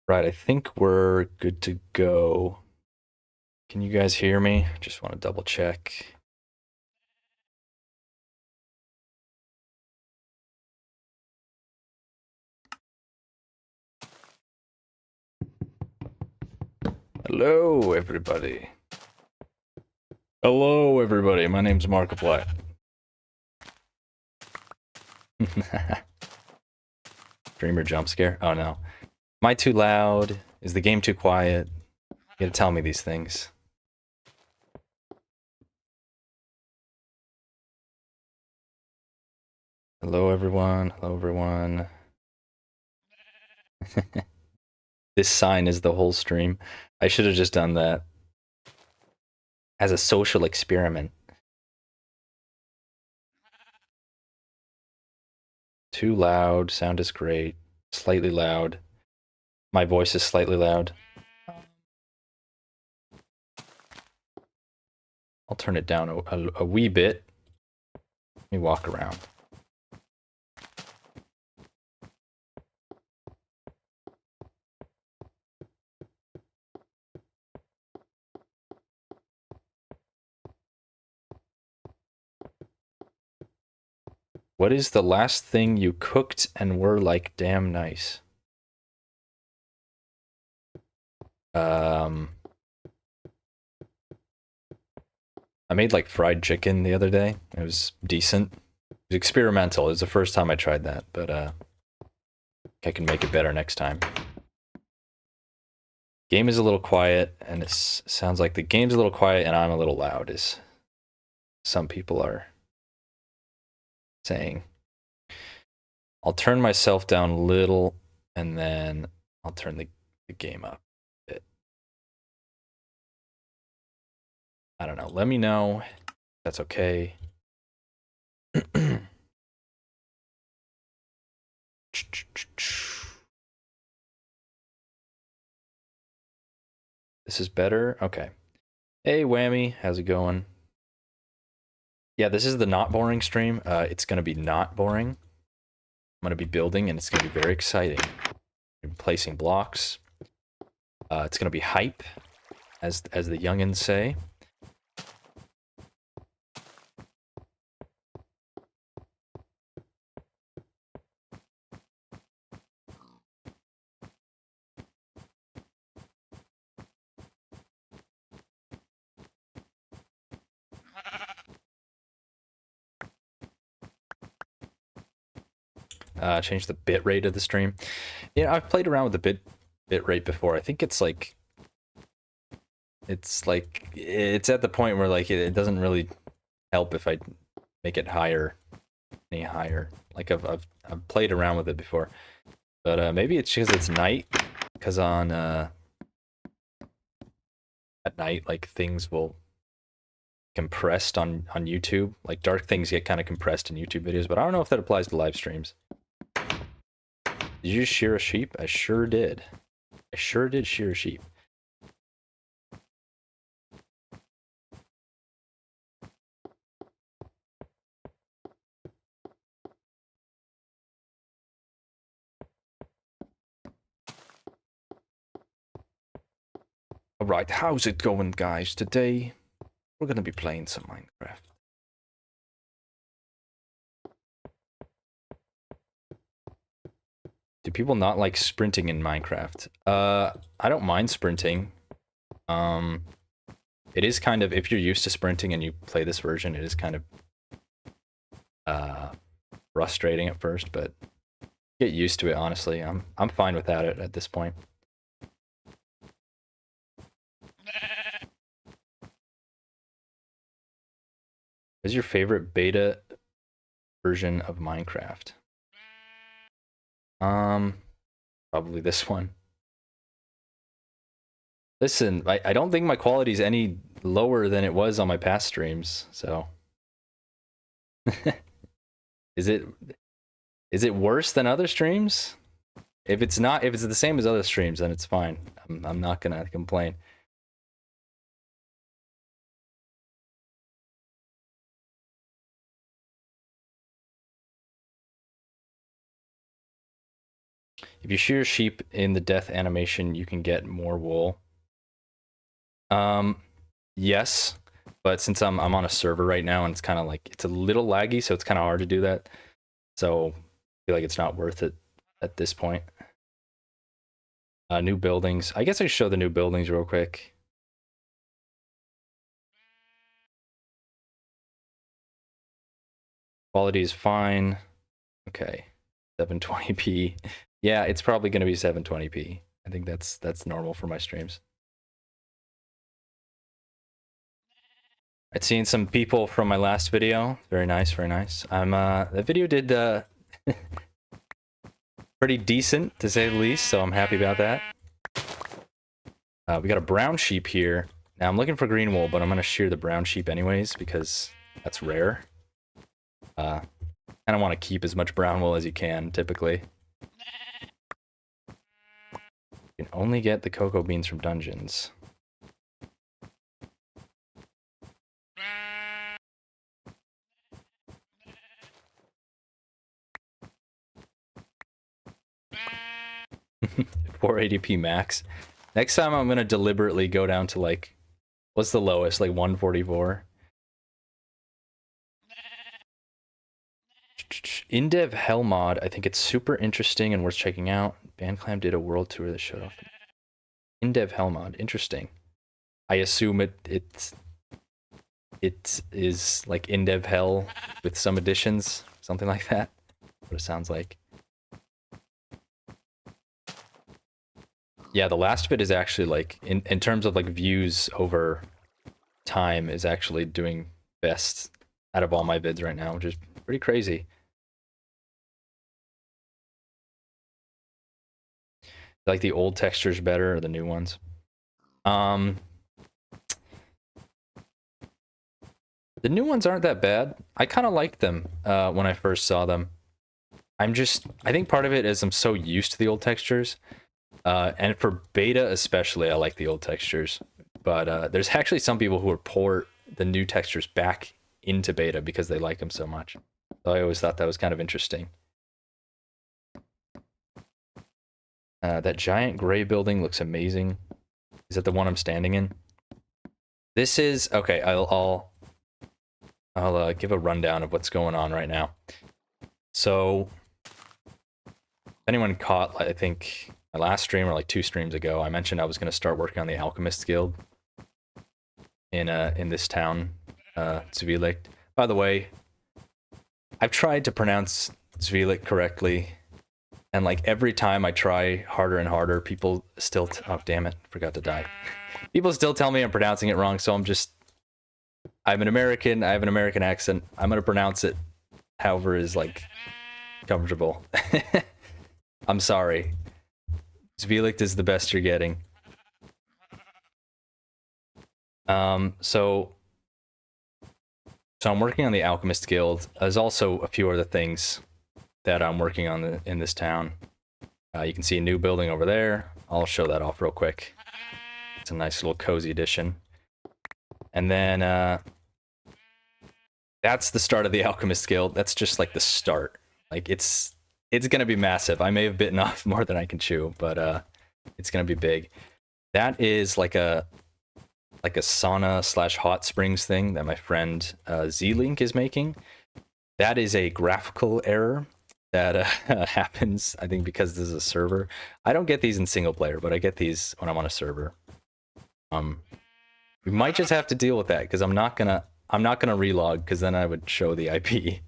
Right, I think we're good to go. Can you guys hear me? Just want to double check. Hello, everybody. Hello, everybody. My name's Markiplier. Dreamer jump scare? Oh no. Am I too loud? Is the game too quiet? You gotta tell me these things. Hello, everyone. Hello, everyone. This sign is the whole stream. I should have just done that as a social experiment. Too loud. Sound is great. Slightly loud. My voice is slightly loud. I'll turn it down a wee bit. Let me walk around. What is the last thing you cooked and were like damn nice? I made like fried chicken the other day. It was decent. It was experimental. It was the first time I tried that, but I can make it better next time. Game is a little quiet, and it sounds like the game's a little quiet and I'm a little loud, as some people are saying. I'll turn myself down a little, and then I'll turn the game up a bit. I don't know. Let me know if that's okay. This is better? Okay. Hey, Whammy. How's it going? Yeah, this is the not boring stream. It's going to be not boring. I'm going to be building, and it's going to be very exciting. I'm placing blocks. It's going to be hype, as the youngins say. Change the bit rate of the stream. Yeah, I've played around with the bit rate before. I think it's it's at the point where like it doesn't really help if I make it higher, any higher. Like I've played around with it before, but maybe it's because it's night. Because on at night, like things will compressed on YouTube. Like dark things get kind of compressed in YouTube videos, but I don't know if that applies to live streams. Did you shear a sheep? I sure did. I sure did shear a sheep. Alright, how's it going, guys? Today, we're gonna be playing some Minecraft. Do people not like sprinting in Minecraft? I don't mind sprinting. It is kind of, if you're used to sprinting and you play this version, it is kind of frustrating at first, but get used to it, honestly. I'm fine without it at this point. What is your favorite beta version of Minecraft? Probably this one. Listen, I don't think my quality is any lower than it was on my past streams, so. Is it worse than other streams? If it's not, if it's the same as other streams, then it's fine. I'm not gonna complain. If you shear sheep in the death animation, you can get more wool. Yes, but since I'm on a server right now and it's kind of like, it's a little laggy, so it's kind of hard to do that. So I feel like it's not worth it at this point. New buildings. I guess I should show the new buildings real quick. Quality is fine. Okay, 720p. Yeah, it's probably going to be 720p. I think that's normal for my streams. I'd seen some people from my last video. Very nice, very nice. The video did pretty decent, to say the least, so I'm happy about that. We got a brown sheep here. Now I'm looking for green wool, but I'm gonna shear the brown sheep anyways because that's rare. I don't want to keep as much brown wool as you can, typically. You can only get the cocoa beans from dungeons. $480p max. Next time I'm gonna deliberately go down to like, what's the lowest? Like 144. In-dev hell mod. I think it's super interesting and worth checking out. Bandclamp did a world tour that showed off. In-dev hell mod. Interesting. I assume it is like in-dev hell with some additions, something like that. What it sounds like. Yeah, the last bit is actually like in terms of like views over time is actually doing best out of all my vids right now, which is pretty crazy. Like the old textures better or the new ones? The new ones aren't that bad. I kind of liked them when I first saw them. I think part of it is I'm so used to the old textures. And for beta especially, I like the old textures. But there's actually some people who will port the new textures back into beta because they like them so much. So I always thought that was kind of interesting. That giant gray building looks amazing. Is that the one I'm standing in? This is... Okay, I'll give a rundown of what's going on right now. So, if anyone caught, I think, my last stream or like 2 streams ago, I mentioned I was going to start working on the Alchemist Guild in this town, Zwilik. By the way, I've tried to pronounce Zwilik correctly, and like every time I try harder and harder, people still... oh, damn it, forgot to die. People still tell me I'm pronouncing it wrong, so I'm an American, I have an American accent. I'm gonna pronounce it however is like comfortable. I'm sorry. Zwilik is the best you're getting. So I'm working on the Alchemist Guild. There's also a few other things that I'm working on in this town. You can see a new building over there. I'll show that off real quick. It's a nice little cozy addition. And then that's the start of the Alchemist Guild. That's just like the start. Like it's gonna be massive. I may have bitten off more than I can chew, but it's gonna be big. That is like a sauna / hot springs thing that my friend Z-Link is making. That is a graphical error that happens, I think, because this is a server. I don't get these in single player, but I get these when I'm on a server. We might just have to deal with that because I'm not gonna relog because then I would show the IP.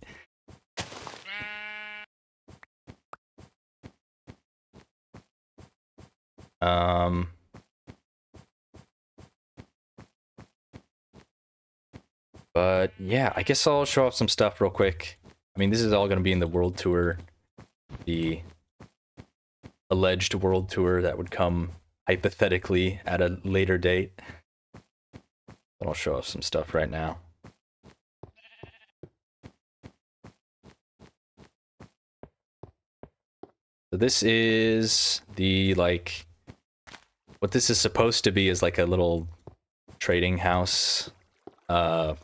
But yeah, I guess I'll show off some stuff real quick. I mean, this is all going to be in the world tour, the alleged world tour that would come hypothetically at a later date. But I'll show off some stuff right now. So this is the, like, what this is supposed to be is like a little trading house for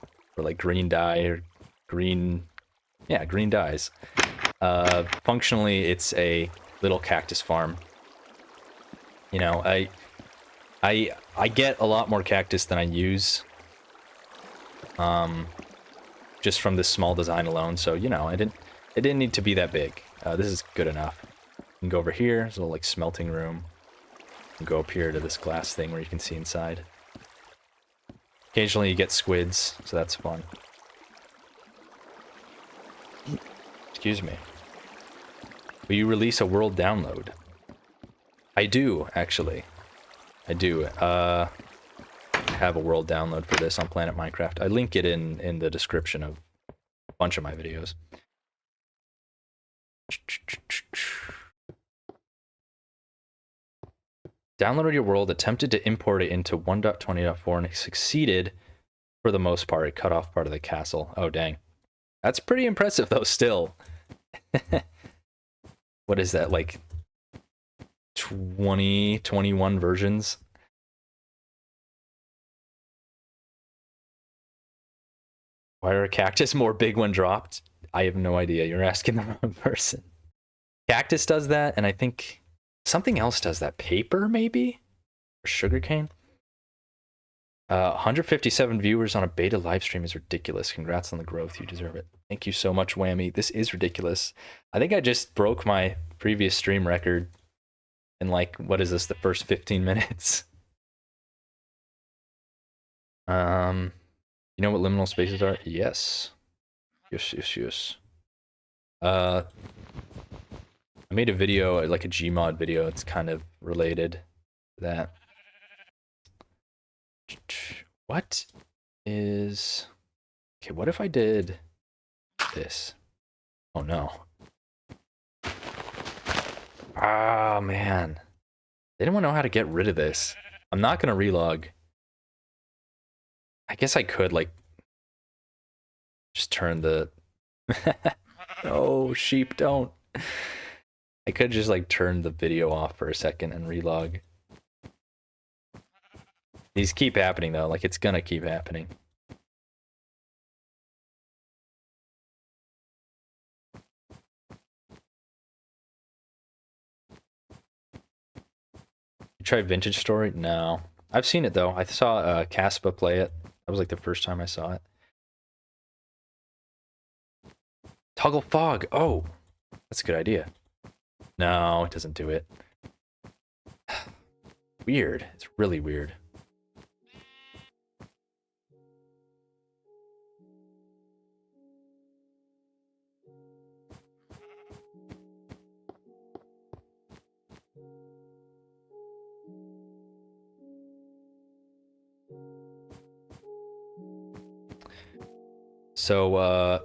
like green dye or green dyes. Functionally, it's a little cactus farm. You know, I get a lot more cactus than I use. Just from this small design alone, so you know, it didn't need to be that big. This is good enough. You can go over here, there's a little like smelting room. You can go up here to this glass thing where you can see inside. Occasionally you get squids, so that's fun. Excuse me. Will you release a world download? I do, actually. I do. I have a world download for this on Planet Minecraft. I link it in the description of a bunch of my videos. Downloaded your world, attempted to import it into 1.20.4 and it succeeded for the most part. It cut off part of the castle. Oh, dang. That's pretty impressive, though, still. What is that, like 20, 21 versions? Why are cactus more big when dropped? I have no idea. You're asking the wrong person. Cactus does that, and I think something else does that. Paper, maybe? Or sugarcane? 157 viewers on a beta live stream is ridiculous. Congrats on the growth. You deserve it. Thank you so much, Whammy. This is ridiculous. I think I just broke my previous stream record in, like, what is this, the first 15 minutes? You know what liminal spaces are? Yes. Yes. I made a video, like a Gmod video. It's kind of related to that. What is... Okay, what if I did this? Oh, no. Ah, man. They don't know how to get rid of this. I'm not going to relog. I guess I could, like, just turn the... No, sheep, don't. I could just, like, turn the video off for a second and relog. These keep happening, though. Like, it's gonna keep happening. You try Vintage Story? No. I've seen it, though. I saw Caspa play it. That was, like, the first time I saw it. Toggle fog. Oh, that's a good idea. No, it doesn't do it. Weird. It's really weird. So, a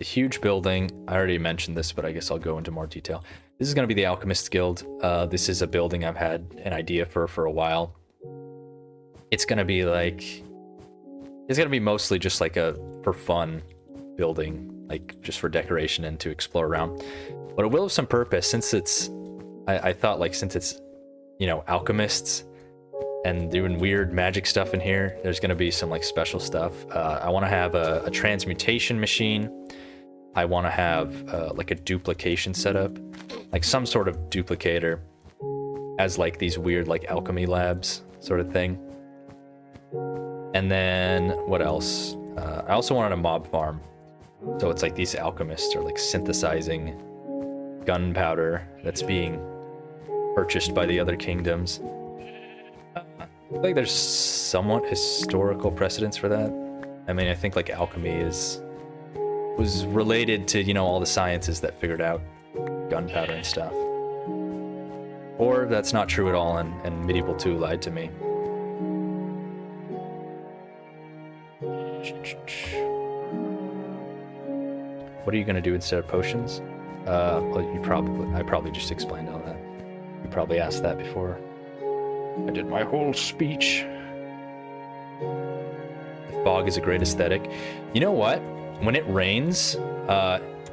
huge building. I already mentioned this, but I guess I'll go into more detail. This is going to be the Alchemist Guild. This is a building I've had an idea for a while. It's going to be like... It's going to be mostly just like a for fun building, like just for decoration and to explore around. But it will have some purpose since it's... I thought, like, since it's, you know, alchemists and doing weird magic stuff in here, there's going to be some, like, special stuff. I want to have a transmutation machine. I want to have, like, a duplication setup. Like, some sort of duplicator as, like, these weird, like, alchemy labs sort of thing. And then, what else? I also wanted a mob farm. So it's like these alchemists are, like, synthesizing gunpowder that's being purchased by the other kingdoms. I feel like there's somewhat historical precedence for that. I mean, I think, like, alchemy was related to, you know, all the sciences that figured out gunpowder and stuff. Or that's not true at all, and Medieval 2 lied to me. What are you gonna do instead of potions? Well, I probably just explained all that. You probably asked that before. I did my whole speech. The fog is a great aesthetic. You know what? When it rains,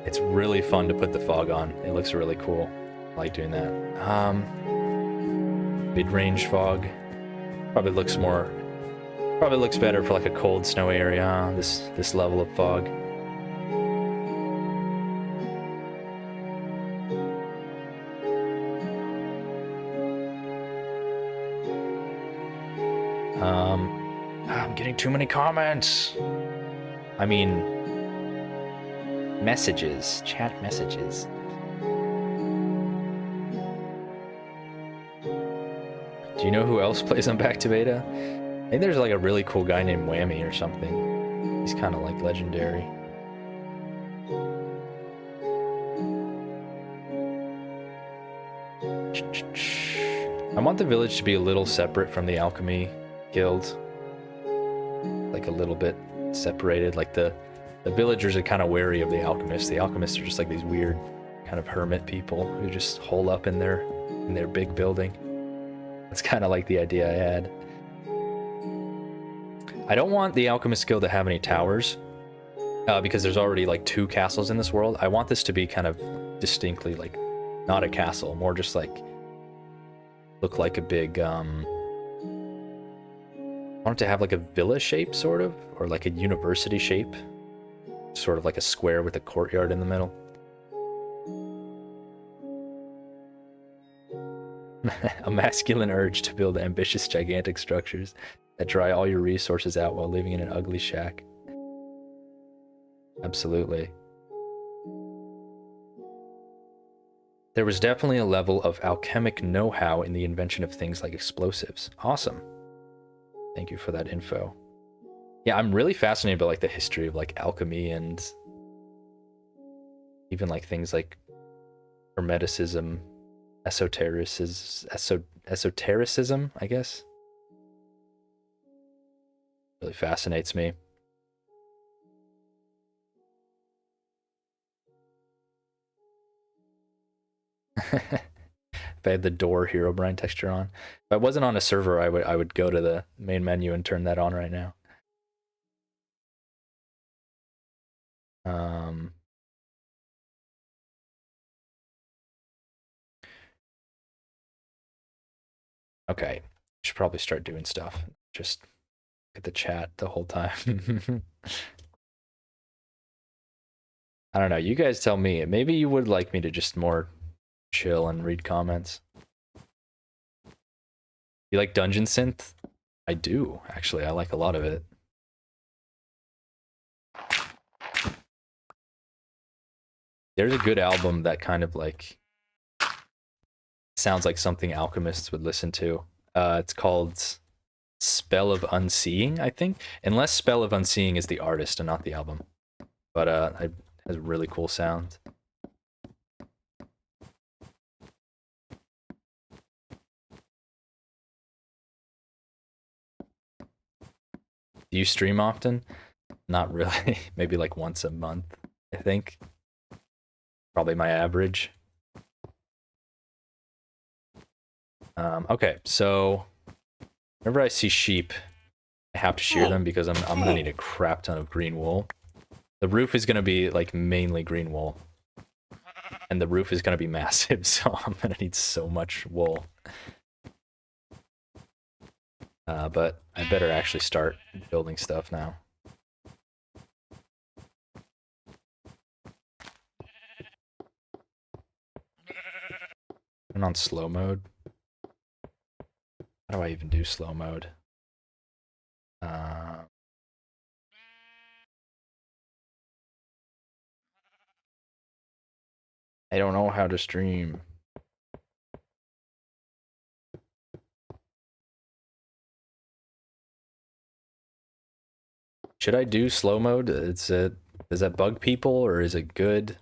it's really fun to put the fog on. It looks really cool. I like doing that. Mid-range fog. Probably looks better for, like, a cold, snowy area. This level of fog. I'm getting too many comments. I mean, messages, chat messages. Do you know who else plays on Back to Beta? I think there's like a really cool guy named Whammy or something. He's kind of like legendary. I want the village to be a little separate from the alchemy guild. Like a little bit separated. Like the villagers are kind of wary of the alchemists. The alchemists are just like these weird kind of hermit people who just hole up in their big building. That's kind of like the idea I had. I don't want the Alchemist Guild to have any towers, because there's already like 2 castles in this world. I want this to be kind of distinctly like not a castle, more just like look like a big I want it to have like a villa shape sort of, or like a university shape, sort of like a square with a courtyard in the middle. A masculine urge to build ambitious, gigantic structures that dry all your resources out while living in an ugly shack. Absolutely. There was definitely a level of alchemic know-how in the invention of things like explosives. Awesome. Thank you for that info. Yeah, I'm really fascinated by like the history of like alchemy and even like things like hermeticism, esotericism, I guess. Really fascinates me. If I had the door Herobrine texture on. If I wasn't on a server, I would go to the main menu and turn that on right now. Okay, should probably start doing stuff. Just look at the chat the whole time. I don't know. You guys tell me. Maybe you would like me to just more chill and read comments. You like Dungeon Synth? I do, actually. I like a lot of it. There's a good album that kind of like sounds like something alchemists would listen to. It's called Spell of Unseeing, I think. Unless Spell of Unseeing is the artist and not the album. But it has a really cool sound. Do you stream often? Not really. Maybe like once a month, I think. Probably my average. Okay, so whenever I see sheep, I have to shear them because I'm gonna need a crap ton of green wool. The roof is gonna be like mainly green wool, and the roof is gonna be massive, so I'm gonna need so much wool. But I better actually start building stuff now. And on slow mode. How do I even do slow mode? I don't know how to stream. Should I do slow mode? Does that bug people or is it good?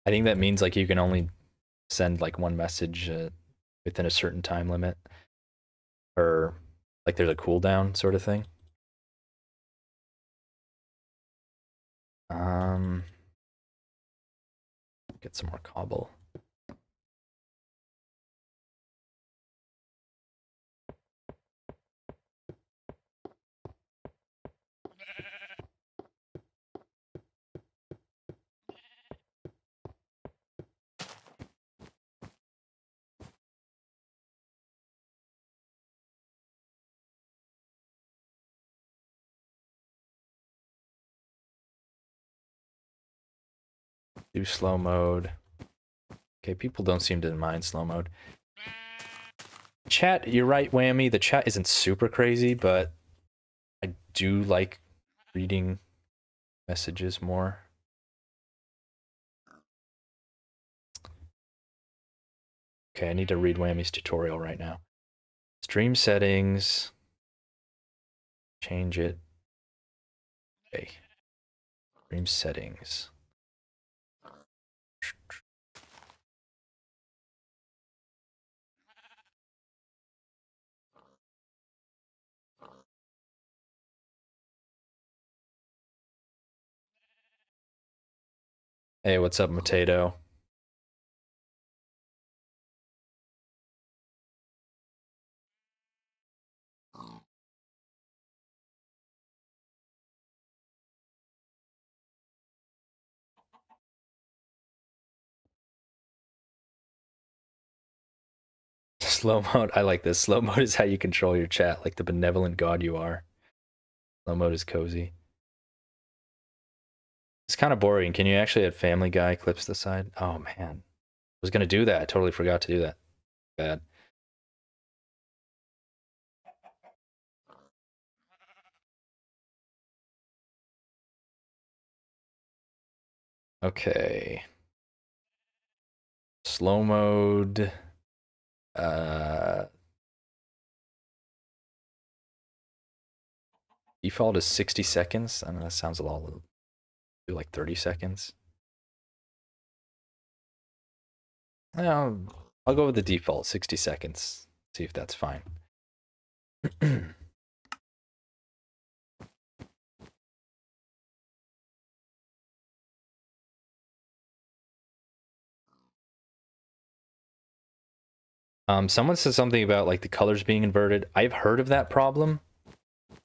I think that means like you can only send like one message within a certain time limit, or like there's a cooldown sort of thing. Get some more cobble. Do slow mode. Okay, people don't seem to mind slow mode. Chat, you're right, Whammy. The chat isn't super crazy, but I do like reading messages more. Okay, I need to read Whammy's tutorial right now. Stream settings. Change it. Okay. Stream settings. Hey, what's up, Potato? Slow mode. I like this. Slow mode is how you control your chat, like the benevolent god you are. Slow mode is cozy. It's kind of boring. Can you actually add Family Guy clips to the side? Oh, man. I was going to do that. I totally forgot to do that. Bad. Okay. Slow mode. Default is 60 seconds. I know that sounds a lot. Do like 30 seconds. I'll go with the default, 60 seconds. See if that's fine. Someone said something about like the colors being inverted. I've heard of that problem.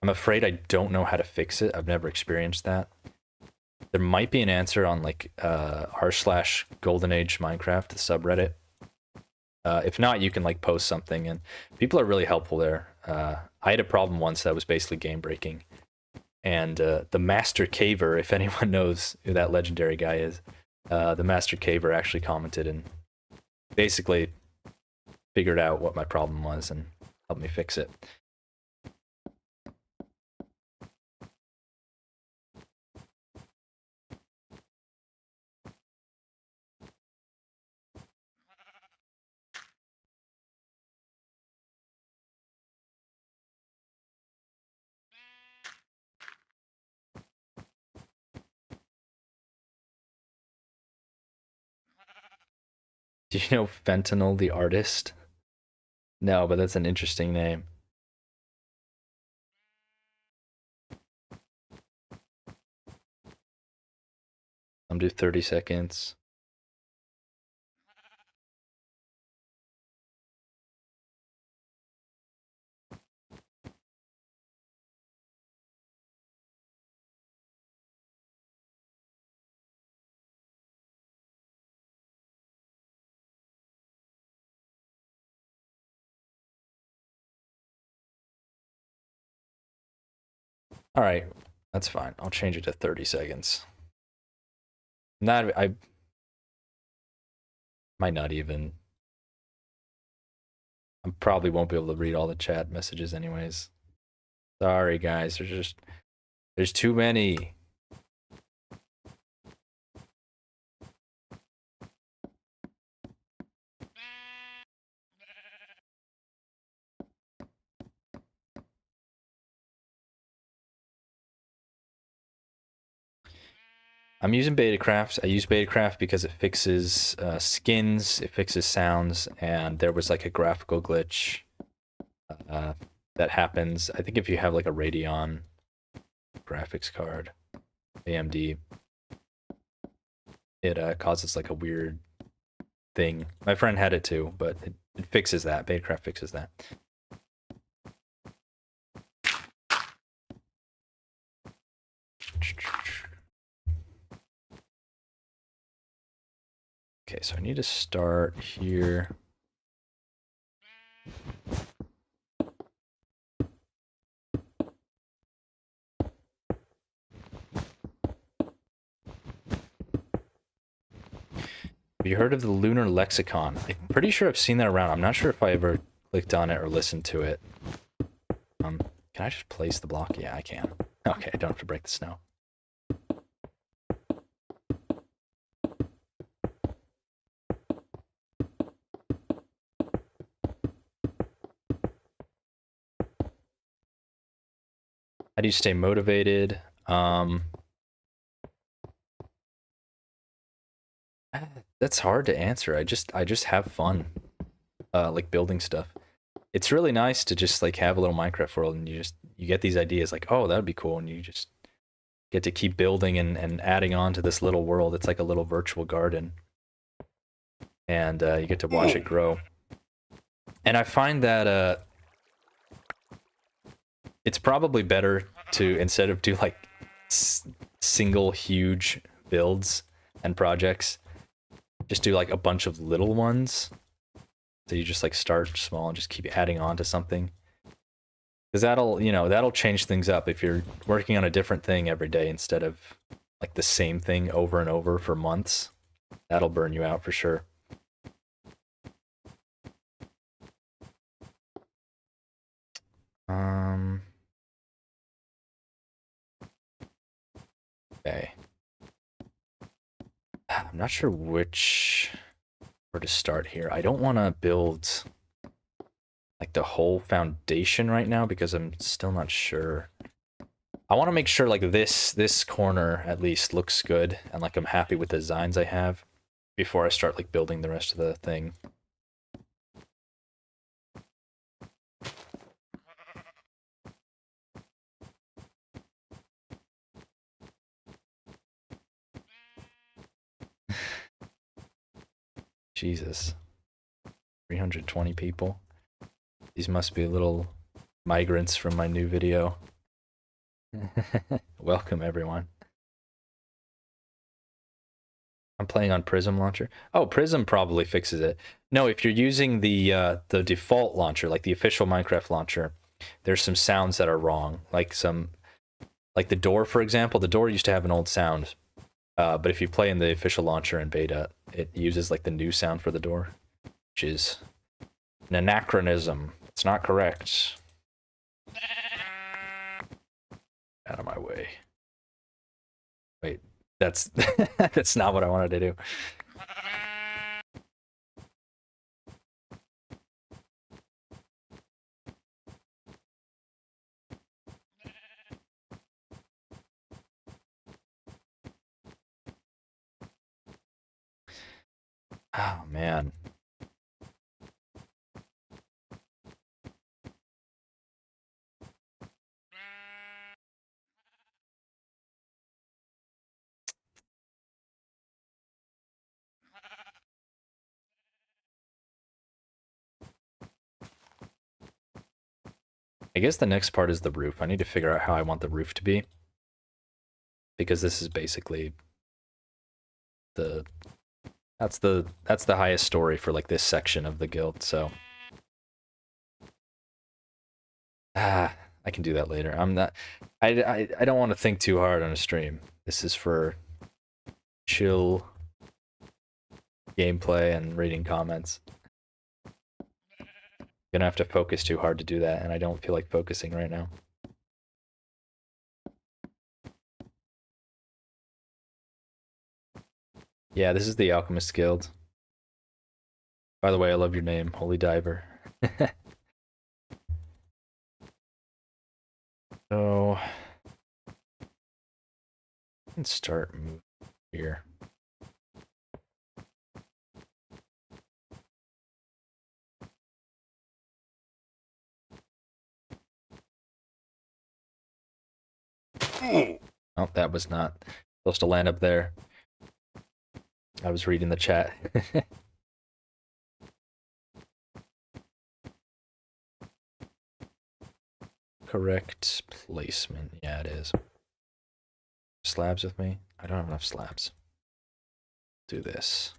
I'm afraid I don't know how to fix it. I've never experienced that. There might be an answer on like r/Golden Age Minecraft, the subreddit. If not, you can like post something, and people are really helpful there. I had a problem once that was basically game breaking, and the Master Caver, if anyone knows who that legendary guy is, the Master Caver actually commented and basically figured out what my problem was and helped me fix it. Do you know Fentanyl the artist? No, but that's an interesting name. I'm do 30 seconds. All right, that's fine. I'll change it to 30 seconds. Not, I might not even. I probably won't be able to read all the chat messages anyways. Sorry guys, there's too many. I'm using Betacraft. I use Betacraft because it fixes skins, it fixes sounds, and there was like a graphical glitch that happens. I think if you have like a Radeon graphics card, AMD, it causes like a weird thing. My friend had it too, but it fixes that. Betacraft fixes that. Okay, so I need to start here. Have you heard of the Lunar Lexicon? I'm pretty sure I've seen that around. I'm not sure if I ever clicked on it or listened to it. Can I just place the block? Yeah, I can. Okay, I don't have to break the snow. How do you stay motivated? That's hard to answer. I just have fun, like building stuff. It's really nice to just like have a little Minecraft world, and you get these ideas like, oh, that'd be cool, and you just get to keep building and adding on to this little world. It's like a little virtual garden, and you get to watch it grow. And I find that it's probably better to, instead of do like single huge builds and projects, just do like a bunch of little ones. So you just like start small and just keep adding on to something. Because that'll change things up if you're working on a different thing every day instead of like the same thing over and over for months. That'll burn you out for sure. Okay. I'm not sure where to start here. I don't want to build like the whole foundation right now because I'm still not sure. I want to make sure like this corner at least looks good and like I'm happy with the designs I have before I start like building the rest of the thing. Jesus. 320 people. These must be little migrants from my new video. Welcome, everyone. I'm playing on Prism launcher. Oh, Prism probably fixes it. No, if you're using the default launcher, like the official Minecraft launcher, there's some sounds that are wrong. Like the door, for example. The door used to have an old sound, but if you play in the official launcher in beta, it uses like the new sound for the door, which is an anachronism. It's not correct. Out of my way. Wait, that's that's not what I wanted to do. Oh man. I guess the next part is the roof. I need to figure out how I want the roof to be, because this is basically that's the highest story for like this section of the guild. So I can do that later. I'm not. I don't want to think too hard on a stream. This is for chill gameplay and reading comments. Gonna have to focus too hard to do that, and I don't feel like focusing right now. Yeah, this is the Alchemist Guild. By the way, I love your name, Holy Diver. So, I can start moving here. Oh, that was not supposed to land up there. I was reading the chat. Correct placement. Yeah, it is. Slabs with me? I don't have enough slabs. Do this.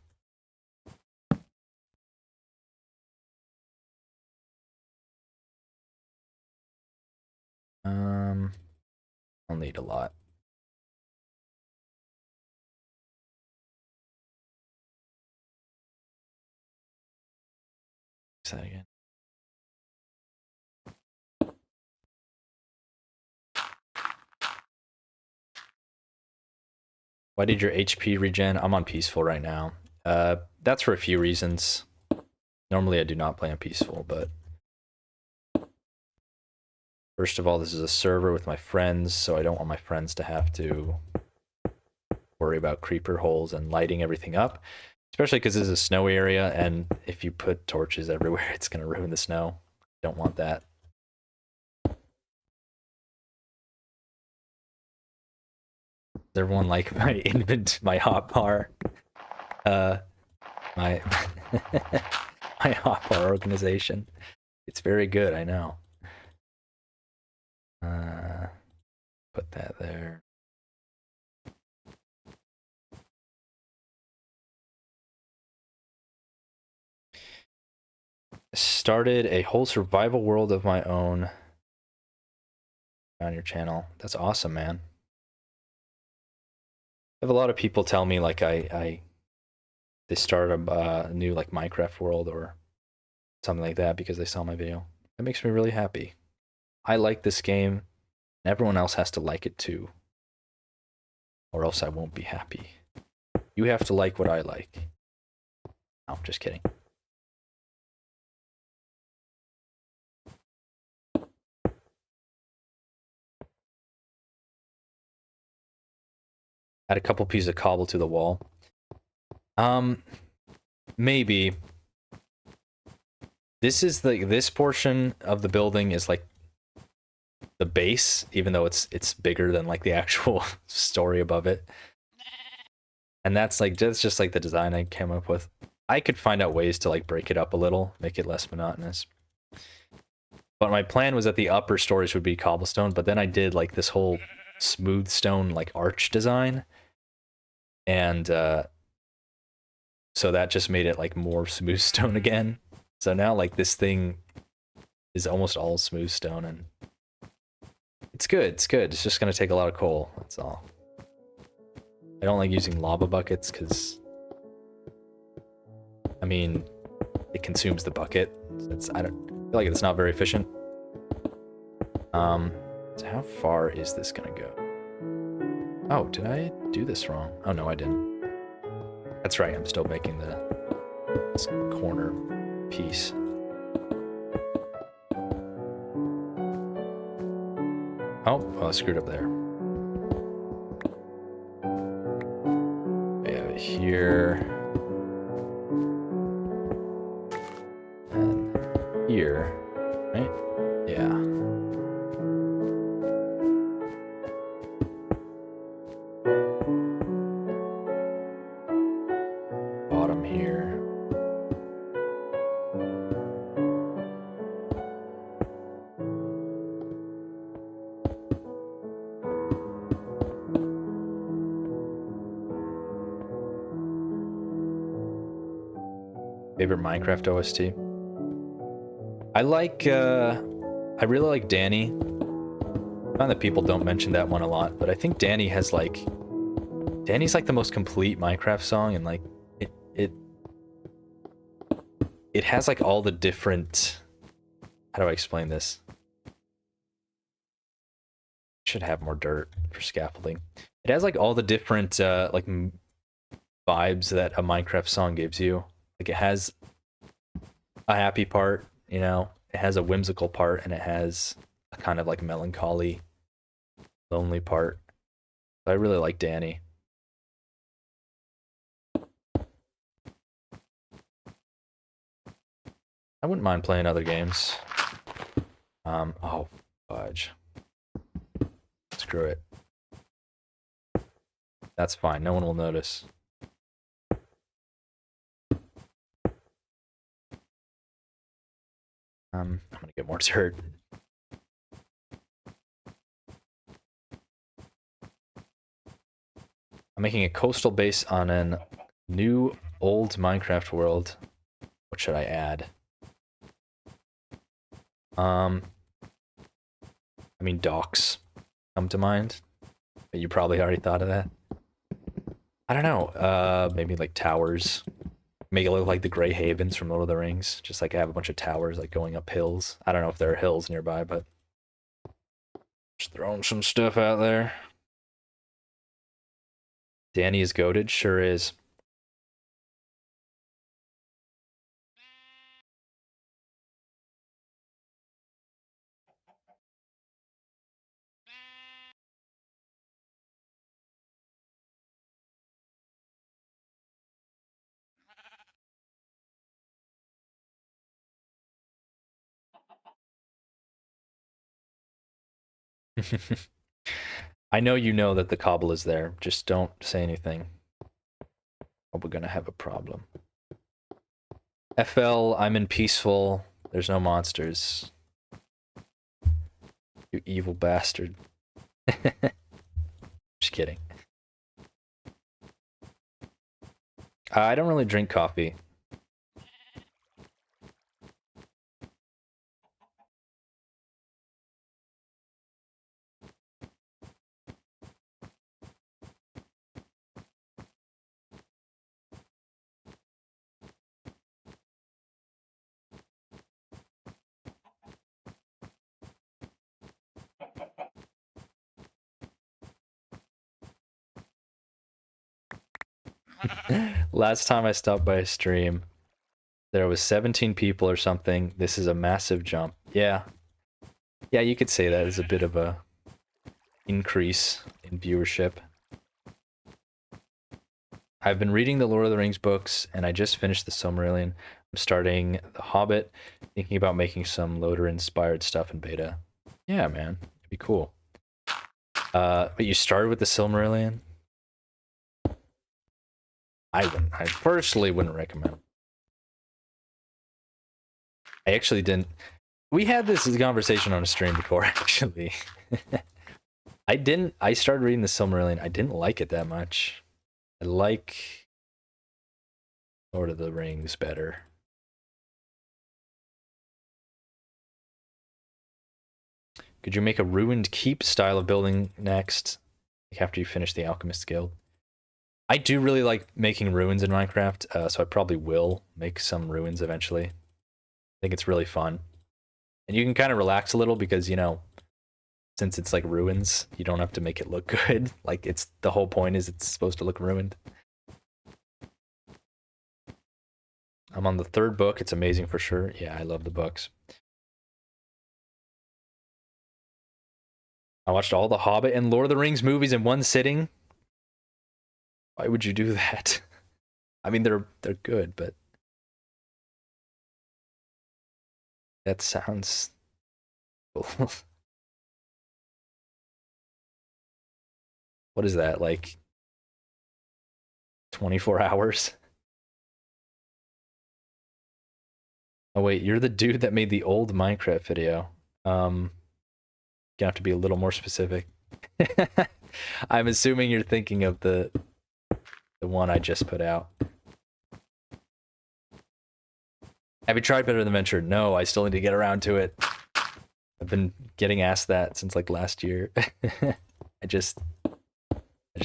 I'll need a lot. Say that again. Why did your HP regen? I'm on peaceful right now. That's for a few reasons. Normally I do not play on peaceful, but first of all, this is a server with my friends, so I don't want my friends to have to worry about creeper holes and lighting everything up, especially because this is a snowy area, and if you put torches everywhere, it's going to ruin the snow. Don't want that. Does everyone like my my hotbar? My my hotbar organization. It's very good, I know. Put that there. Started a whole survival world of my own on your channel. That's awesome, man. I have a lot of people tell me like they start a new like Minecraft world or something like that because they saw my video. That makes me really happy. I like this game, and everyone else has to like it too, or else I won't be happy. You have to like what I like. No, I'm just kidding. Add a couple pieces of cobble to the wall. Maybe. This portion of the building is like the base, even though it's bigger than like the actual story above it. And that's just like the design I came up with. I could find out ways to like break it up a little, make it less monotonous. But my plan was that the upper stories would be cobblestone, but then I did like this whole smooth stone like arch design. And so that just made it like more smooth stone again. So now like this thing is almost all smooth stone, and it's good. It's good. It's just gonna take a lot of coal. That's all. I don't like using lava buckets because, I mean, it consumes the bucket. So I feel like it's not very efficient. So how far is this gonna go? Oh, did I do this wrong? Oh no, I didn't. That's right. I'm still making this corner piece. Oh, well, I screwed up there. We have it here. And here, right? Yeah. Bottom here. Favorite Minecraft OST? I really like Danny. I find that people don't mention that one a lot, but I think Danny's like the most complete Minecraft song, and like it has like all the different, how do I explain this? Should have more dirt for scaffolding. It has like all the different like vibes that a Minecraft song gives you. Like it has a happy part, you know, it has a whimsical part, and it has a kind of like melancholy, lonely part. I really like Danny. I wouldn't mind playing other games. Oh, fudge. Screw it. That's fine. No one will notice. I'm gonna get more dirt. I'm making a coastal base on a new old Minecraft world. What should I add? I mean, docks come to mind. But you probably already thought of that. I don't know. Maybe like towers. Make it look like the Grey Havens from Lord of the Rings. Just like have a bunch of towers like going up hills. I don't know if there are hills nearby, but just throwing some stuff out there. Danny is goated, sure is. I know you know that the cobble is there. Just don't say anything, or we're gonna have a problem. FL, I'm in peaceful. There's no monsters. You evil bastard. Just kidding. I don't really drink coffee. Last time I stopped by a stream, there was 17 people or something. This is a massive jump. Yeah. Yeah, you could say that is a bit of a increase in viewership. I've been reading the Lord of the Rings books, and I just finished the Silmarillion. I'm starting The Hobbit, thinking about making some Loader-inspired stuff in beta. Yeah, man. It'd be cool. But you started with the Silmarillion? I personally wouldn't recommend. I actually didn't. We had this conversation on a stream before, actually. I started reading the Silmarillion. I didn't like it that much. I like Lord of the Rings better. Could you make a ruined keep style of building next, after you finish the Alchemist Guild? I do really like making ruins in Minecraft, so I probably will make some ruins eventually. I think it's really fun. And you can kind of relax a little because, you know, since it's like ruins, you don't have to make it look good. Like, it's the whole point is it's supposed to look ruined. I'm on the 3rd book. It's amazing for sure. Yeah, I love the books. I watched all the Hobbit and Lord of the Rings movies in one sitting. Why would you do that? I mean, they're good, but that sounds cool. What is that, like 24 hours? Oh wait, you're the dude that made the old Minecraft video. You have to be a little more specific. I'm assuming you're thinking of the one I just put out. Have you tried Better Than Venture? No, I still need to get around to it. I've been getting asked that since like last year. I just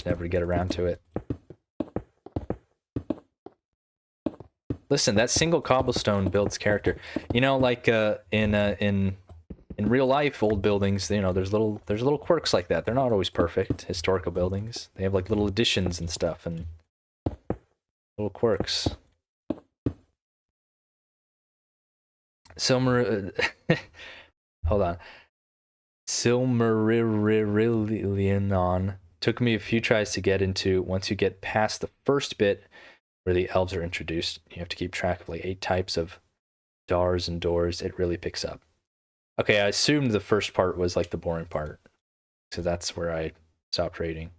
never get around to it. Listen, that single cobblestone builds character. You know, like in real life, old buildings, you know, there's little quirks like that. They're not always perfect. Historical buildings, they have like little additions and stuff and little quirks. Hold on. Silmarillion took me a few tries to get into. Once you get past the first bit where the elves are introduced, you have to keep track of like 8 types of dars and doors. It really picks up. Okay, I assumed the first part was like the boring part, so that's where I stopped reading.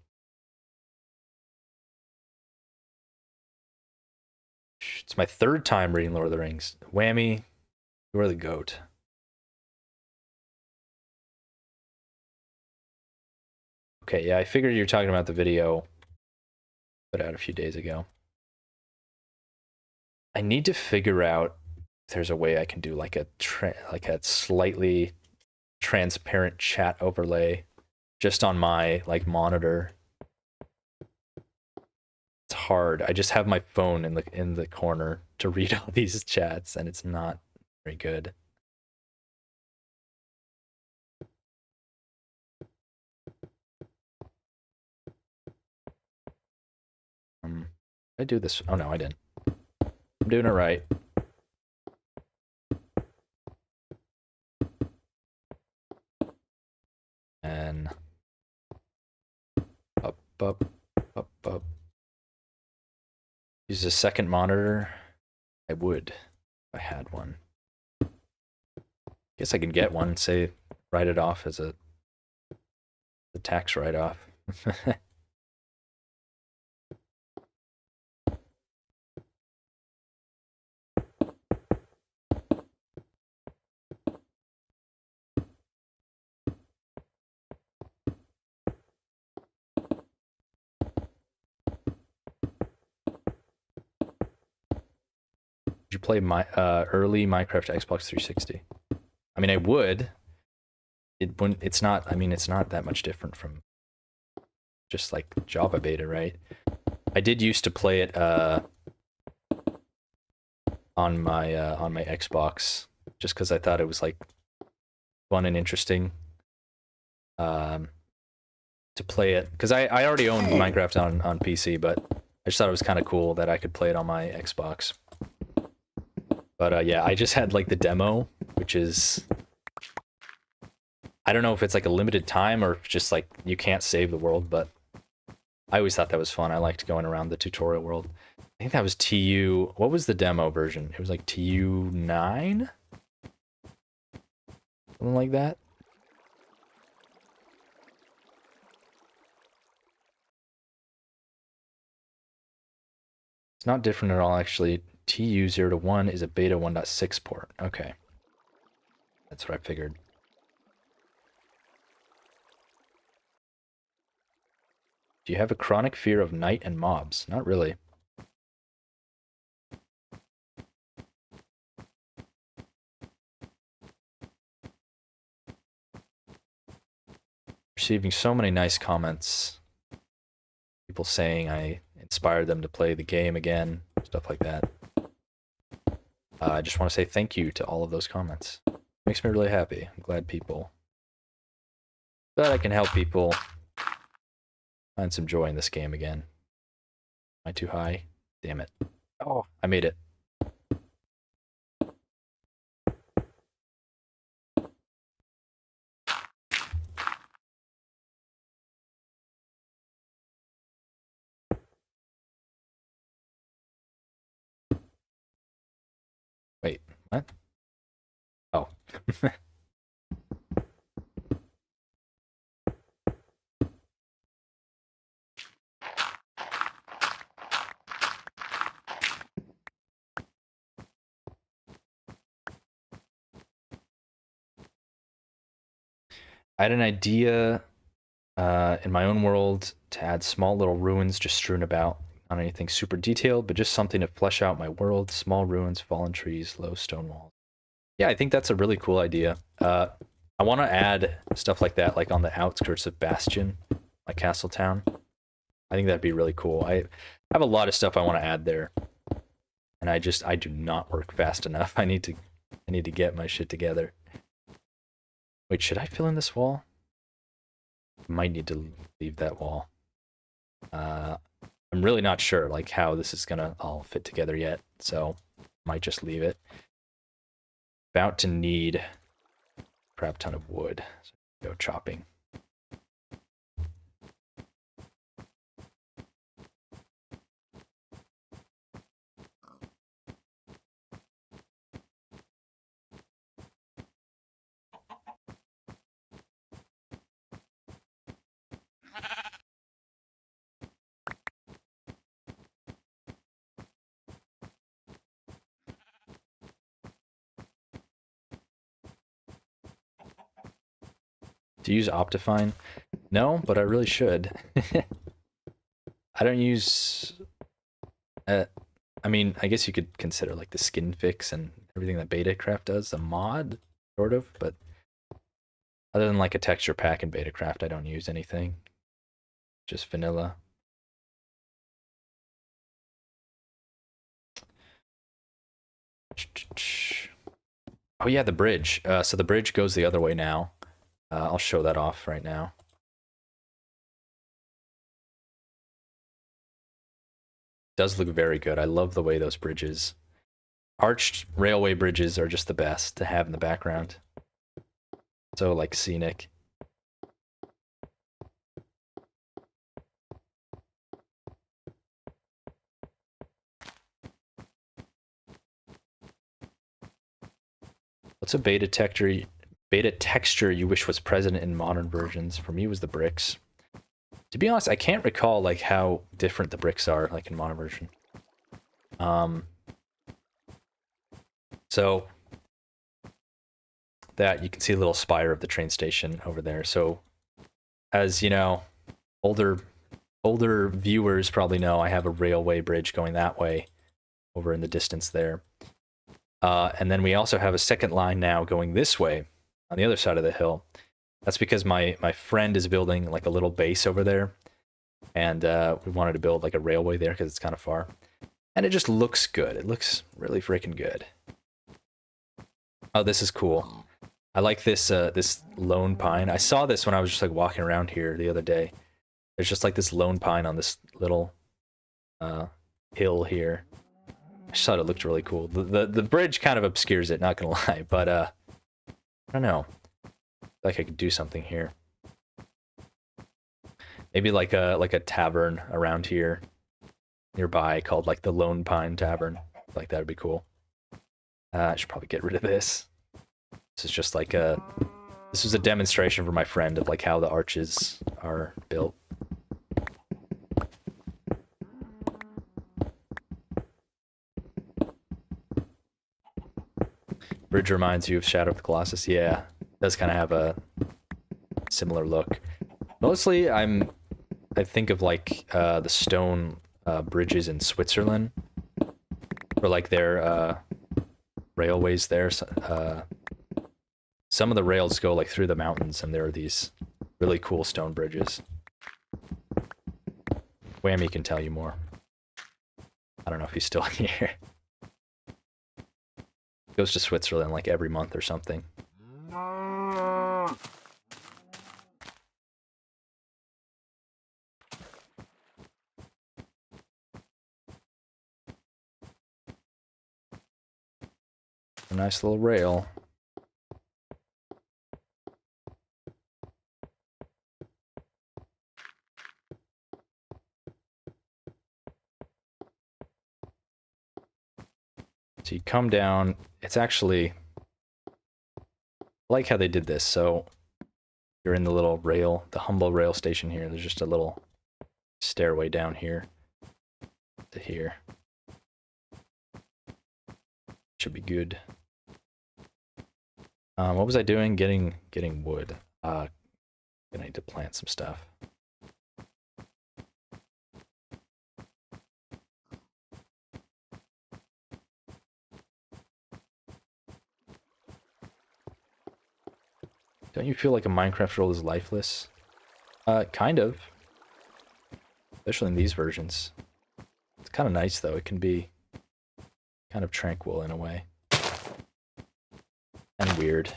It's my 3rd time reading Lord of the Rings. Whammy, you are the goat. Okay, yeah, I figured you were talking about the video put out a few days ago. I need to figure out if there's a way I can do like a slightly transparent chat overlay just on my like monitor. It's hard. I just have my phone in the corner to read all these chats, and it's not very good. I do this. Oh no, I didn't. I'm doing it right. And up, up, up, up. Use a second monitor. I would if I had one. Guess I could get one, say, write it off as a tax write-off. Did you play my early Minecraft Xbox 360? I mean, I would. It wouldn't. It's not. I mean, it's not that much different from just like Java beta, right? I did used to play it on my Xbox just because I thought it was like fun and interesting to play it, because I already owned Minecraft on PC, but I just thought it was kind of cool that I could play it on my Xbox. But yeah, I just had like the demo, which is, I don't know if it's like a limited time or if just like you can't save the world, but I always thought that was fun. I liked going around the tutorial world. I think that was TU. What was the demo version? It was like TU9? Something like that. It's not different at all, actually. TU0 to 1 is a beta 1.6 port. Okay. That's what I figured. Do you have a chronic fear of night and mobs? Not really. Receiving so many nice comments. People saying I inspired them to play the game again, stuff like that. I just want to say thank you to all of those comments. Makes me really happy. I'm glad I can help people find some joy in this game again. Am I too high? Damn it. Oh, I made it. Wait, what? Oh. I had an idea in my own world to add small little ruins just strewn about, not anything super detailed, but just something to flesh out my world. Small ruins, fallen trees, low stone walls. Yeah, I think that's a really cool idea. I want to add stuff like that, like on the outskirts of Bastion, like Castle Town. I think that'd be really cool. I have a lot of stuff I want to add there, and I do not work fast enough. I need to get my shit together. Wait, should I fill in this wall? Might need to leave that wall. I'm really not sure like how this is gonna all fit together yet, so might just leave it. About to need a crap ton of wood, so go chopping. To use Optifine? No, but I really should. I don't use... I mean, I guess you could consider like the skin fix and everything that Betacraft does a mod, sort of, but other than like a texture pack in Betacraft, I don't use anything. Just vanilla. Oh yeah, the bridge. So the bridge goes the other way now. I'll show that off right now. Does look very good. I love the way those bridges, arched railway bridges, are just the best to have in the background. So like scenic. What's a beta texture you wish was present in modern versions? For me, it was the bricks. To be honest, I can't recall like how different the bricks are like in modern version. So that you can see a little spire of the train station over there. So as you know, older viewers probably know I have a railway bridge going that way over in the distance there. And then we also have a second line now going this way on the other side of the hill. That's because my friend is building like a little base over there, and we wanted to build like a railway there because it's kind of far, and it just looks good. It looks really freaking good. Oh, this is cool. I like this this lone pine. I saw this when I was just like walking around here the other day. There's just like this lone pine on this little hill here. I just thought it looked really cool. The bridge kind of obscures it, not gonna lie, but I don't know. Like I could do something here. Maybe like a tavern around here nearby called like the Lone Pine Tavern. Like that would be cool. I should probably get rid of this. This is just like this was a demonstration for my friend of like how the arches are built. Bridge reminds you of Shadow of the Colossus. Yeah, it does kind of have a similar look. Mostly, I think of like the stone bridges in Switzerland, or like their railways there. Some of the rails go like through the mountains, and there are these really cool stone bridges. Whammy can tell you more. I don't know if he's still here. Goes to Switzerland like every month or something. A nice little rail. So you come down, it's actually, I like how they did this. So you're in the little rail, the humble rail station here. There's just a little stairway down here to here. Should be good. What was I doing? Getting wood. Gonna need to plant some stuff. Don't you feel like a Minecraft world is lifeless? Kind of. Especially in these versions. It's kind of nice though. It can be kind of tranquil in a way. And weird.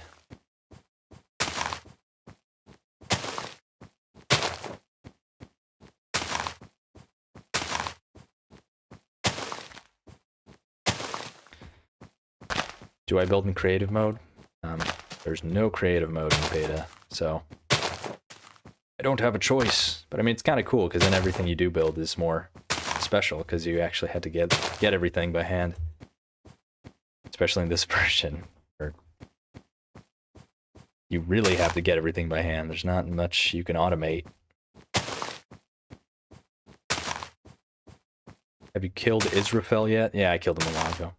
Do I build in creative mode? There's no creative mode in beta, so I don't have a choice. But I mean, it's kind of cool because then everything you do build is more special because you actually had to get everything by hand, especially in this version where you really have to get everything by hand. There's not much you can automate. Have you killed Israfel yet? Yeah, I killed him a while ago.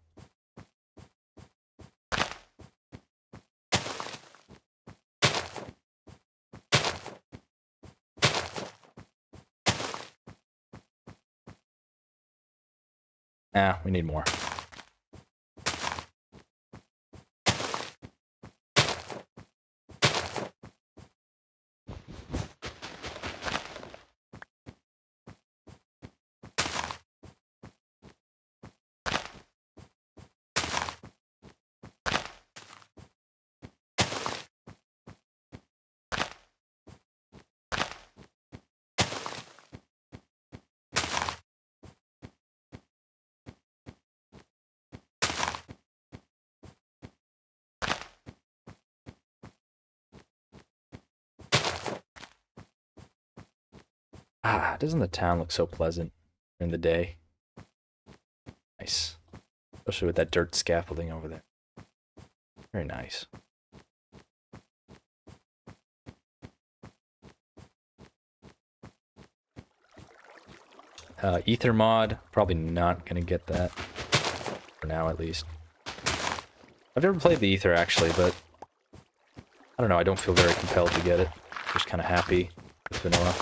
Ah, we need more. Ah, doesn't the town look so pleasant during the day? Nice. Especially with that dirt scaffolding over there. Very nice. Ether mod, probably not gonna get that. For now, at least. I've never played the Ether, actually, but I don't know, I don't feel very compelled to get it. Just kind of happy with vanilla.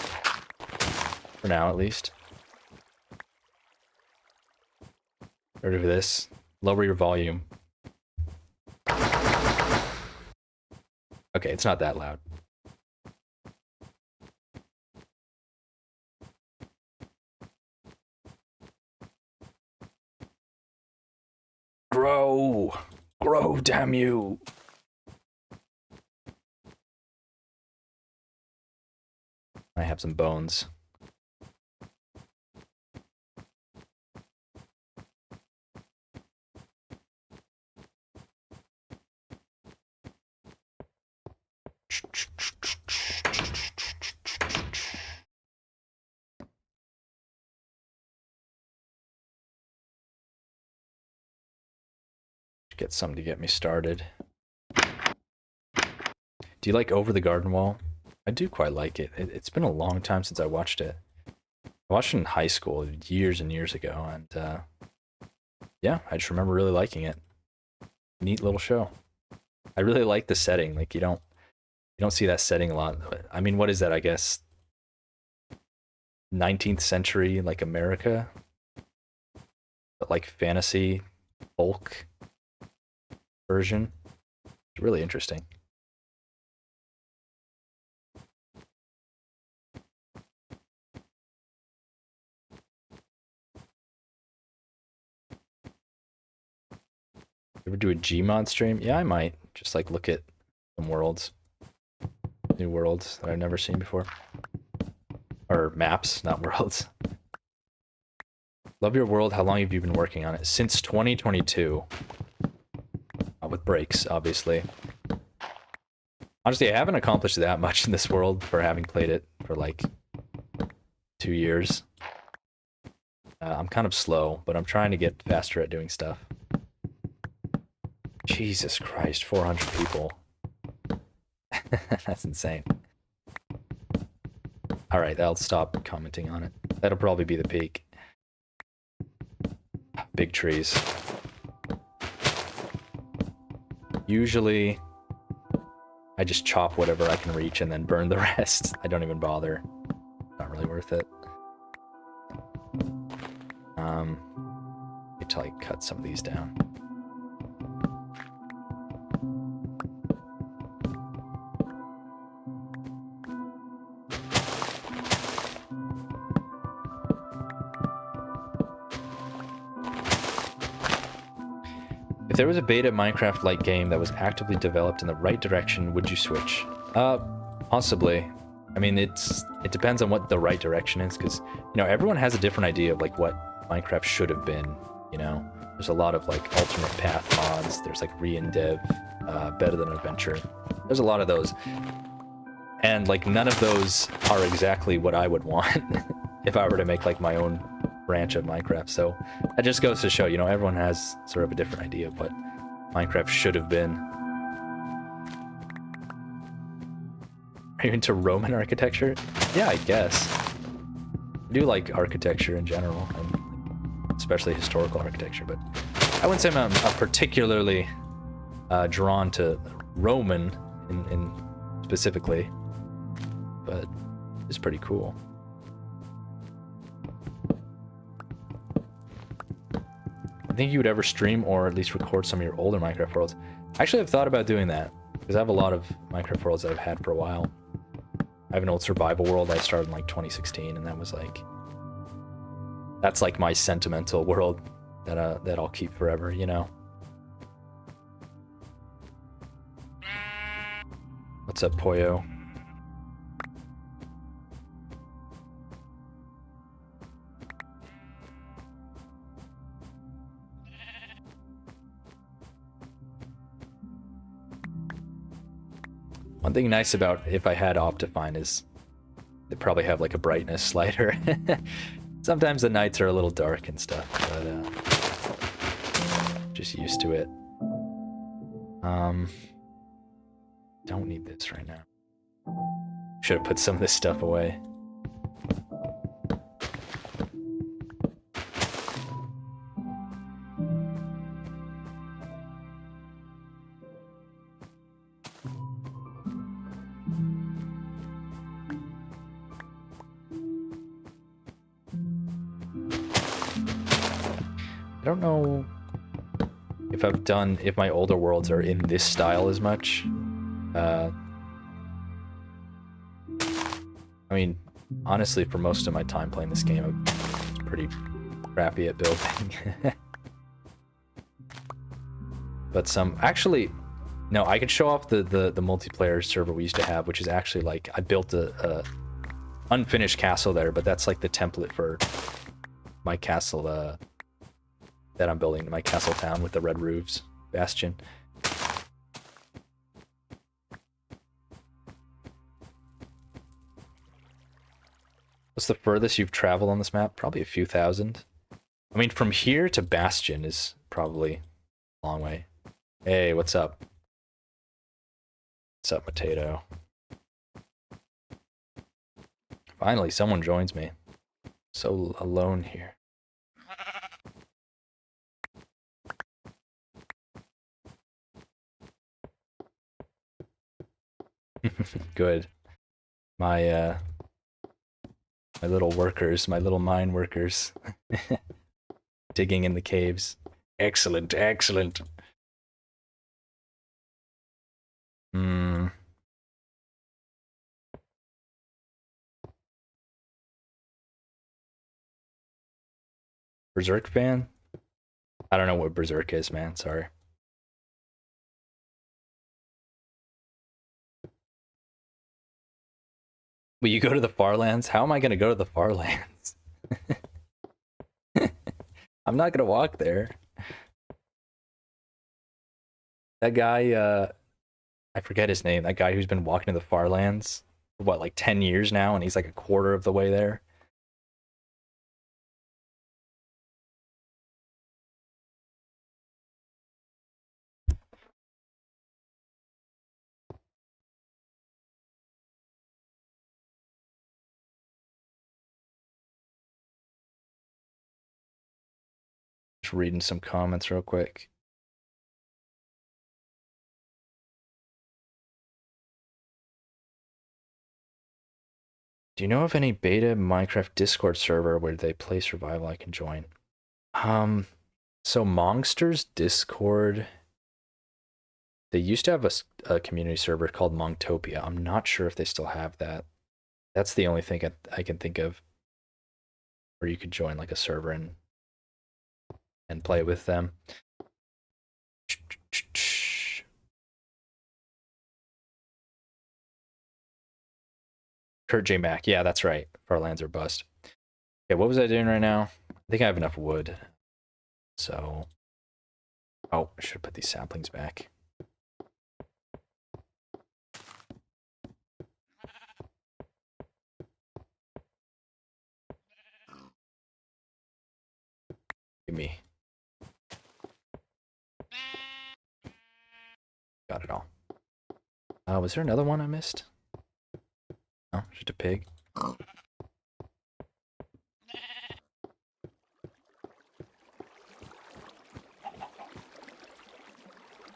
For now, at least. Rid of this. Lower your volume. Okay, it's not that loud. Grow! Grow, damn you! I have some bones. Get something to get me started. Do you like Over the Garden Wall? I do quite like it. It's been a long time since I watched it. I watched it in high school years and years ago, and yeah, I just remember really liking it. Neat little show. I really like the setting. Like you don't see that setting a lot. I mean, what is that? I guess 19th century like America, but like fantasy folk version. It's really interesting. Ever do a Gmod stream? Yeah, I might. Just like look at some worlds. New worlds that I've never seen before. Or maps, not worlds. Love your world. How long have you been working on it? Since 2022. With breaks, obviously. Honestly, I haven't accomplished that much in this world for having played it for like 2 years. I'm kind of slow, but I'm trying to get faster at doing stuff. Jesus Christ, 400 people. That's insane. Alright, I'll stop commenting on it. That'll probably be the peak. Big trees. Usually, I just chop whatever I can reach and then burn the rest. I don't even bother. Not really worth it. Wait till I cut some of these down. If there was a beta Minecraft-like game that was actively developed in the right direction, would you switch? Possibly. I mean, it depends on what the right direction is, because, you know, everyone has a different idea of, like, what Minecraft should have been, you know? There's a lot of, like, alternate path mods, there's, like, re-in-dev, Better Than Adventure. There's a lot of those. And, like, none of those are exactly what I would want if I were to make, like, my own branch of Minecraft. So that just goes to show, you know, everyone has sort of a different idea of what Minecraft should have been. Are you into Roman architecture? Yeah, I guess. I do like architecture in general, and especially historical architecture, but I wouldn't say I'm particularly drawn to Roman in specifically, but it's pretty cool. I think you would ever stream or at least record some of your older Minecraft worlds. Actually, I've thought about doing that, because I have a lot of Minecraft worlds that I've had for a while. I have an old survival world I started in like 2016, and that was like... That's like my sentimental world that that I'll keep forever, you know? What's up, Poyo? One thing nice about if I had Optifine is They probably have like a brightness slider. Sometimes the nights are a little dark and stuff, but just used to it. Don't need this right now. Should have put some of this stuff away. I don't know if my older worlds are in this style as much. I mean, honestly, for most of my time playing this game, I was pretty crappy at building. But actually, no, I could show off the multiplayer server we used to have, which is actually like, I built a unfinished castle there, but that's like the template for my castle that I'm building, my castle town with the red roofs, bastion. What's the furthest you've traveled on this map? Probably a few thousand. I mean, from here to Bastion is probably a long way. Hey, what's up? What's up, Potato? Finally, someone joins me. So alone here. Good. My little workers, my little mine workers. Digging in the caves. Excellent, excellent. Berserk fan? I don't know what Berserk is, man. Sorry. Will you go to the Farlands? How am I going to go to the Farlands? I'm not going to walk there. That guy, I forget his name. That guy who's been walking to the Farlands for what, like 10 years now, and he's like a quarter of the way there. Just reading some comments real quick. Do you know of any beta Minecraft Discord server where they play survival I can join? So Monsters Discord, they used to have a community server called Mongtopia. I'm not sure if they still have that. That's the only thing I can think of where you could join like a server and play with them. Kurt J. Mack. Yeah, that's right. Farlands are bust. Okay, what was I doing right now? I think I have enough wood. So, oh, I should put these saplings back. Give me. Got it all. Was there another one I missed? Oh, just a pig. How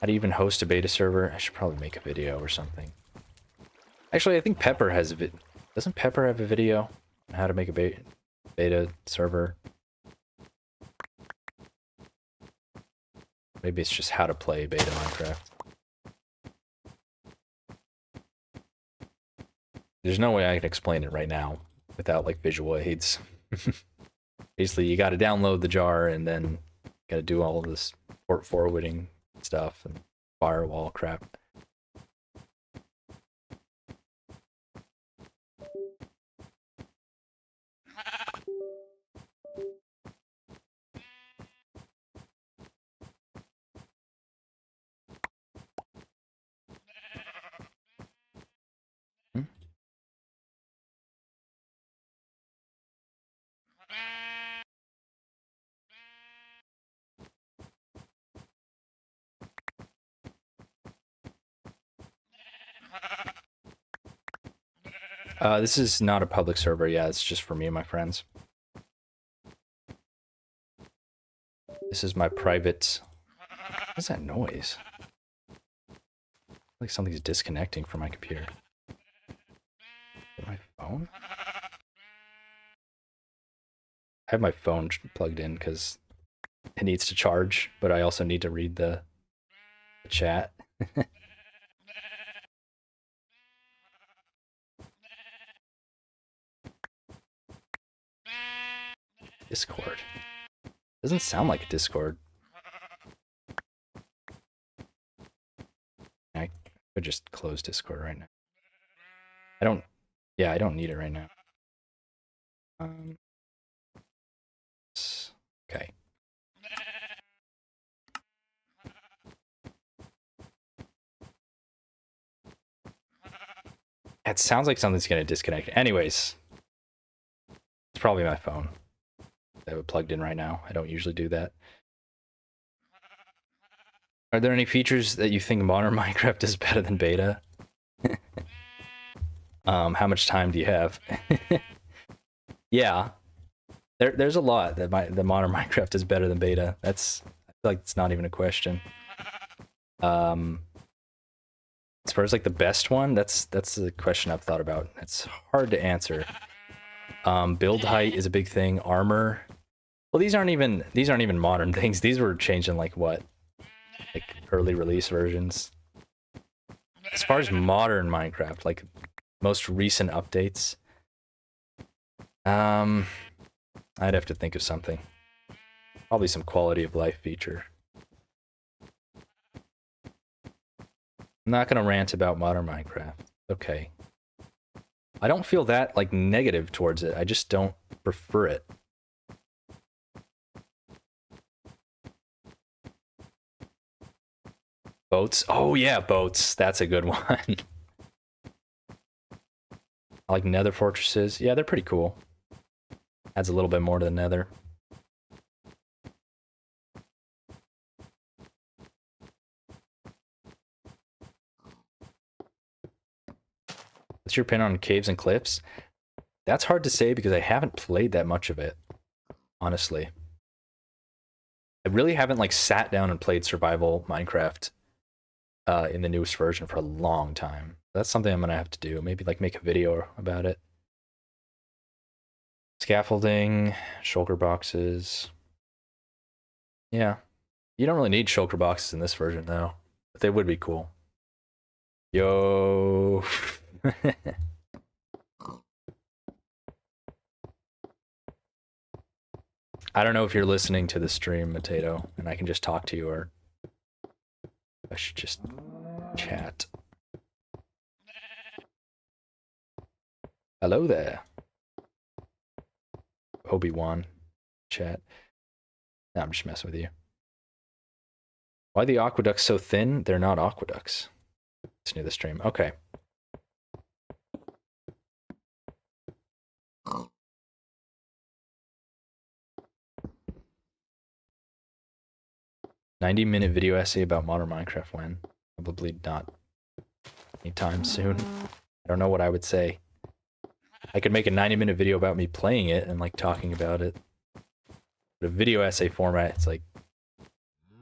do you even host a beta server? I should probably make a video or something. Actually, I think Pepper has a vid. Doesn't Pepper have a video on how to make a beta server? Maybe it's just how to play beta Minecraft. There's no way I can explain it right now without like visual aids. Basically, you got to download the jar and then got to do all of this port forwarding stuff and firewall crap. This is not a public server. Yeah, it's just for me and my friends. This is my private... What's that noise? Like something's disconnecting from my computer. Is it my phone? I have my phone plugged in because it needs to charge, but I also need to read the chat. Discord. Doesn't sound like a Discord. I could just close Discord right now. I don't need it right now. Okay. It sounds like something's gonna disconnect. Anyways, it's probably my phone. I have it plugged in right now. I don't usually do that. Are there any features that you think modern Minecraft is better than beta? How much time do you have? Yeah, there's a lot that the modern Minecraft is better than beta. I feel like it's not even a question. As far as like the best one, that's the question I've thought about. It's hard to answer. Build height is a big thing. Armor. Well, these aren't even modern things. These were changed in like what? Like early release versions. As far as modern Minecraft, like most recent updates, I'd have to think of something. Probably some quality of life feature. I'm not gonna rant about modern Minecraft. Okay. I don't feel that like negative towards it. I just don't prefer it. Boats. Oh yeah, boats. That's a good one. I like nether fortresses. Yeah, they're pretty cool. Adds a little bit more to the nether. What's your opinion on caves and cliffs? That's hard to say because I haven't played that much of it, honestly. I really haven't like sat down and played survival Minecraft in the newest version for a long time. That's something I'm gonna have to do. Maybe like make a video about it. Scaffolding, shulker boxes. Yeah. You don't really need shulker boxes in this version though, but they would be cool. Yo. I don't know if you're listening to the stream, Potato, and I can just talk to you, or I should just chat. Hello there. Obi-Wan chat. No, I'm just messing with you. Why are the aqueducts so thin? They're not aqueducts. It's near the stream. Okay. "90-minute video essay about modern Minecraft when?" Probably not anytime soon. I don't know what I would say. I could make a 90-minute video about me playing it and like talking about it. But a video essay format, it's like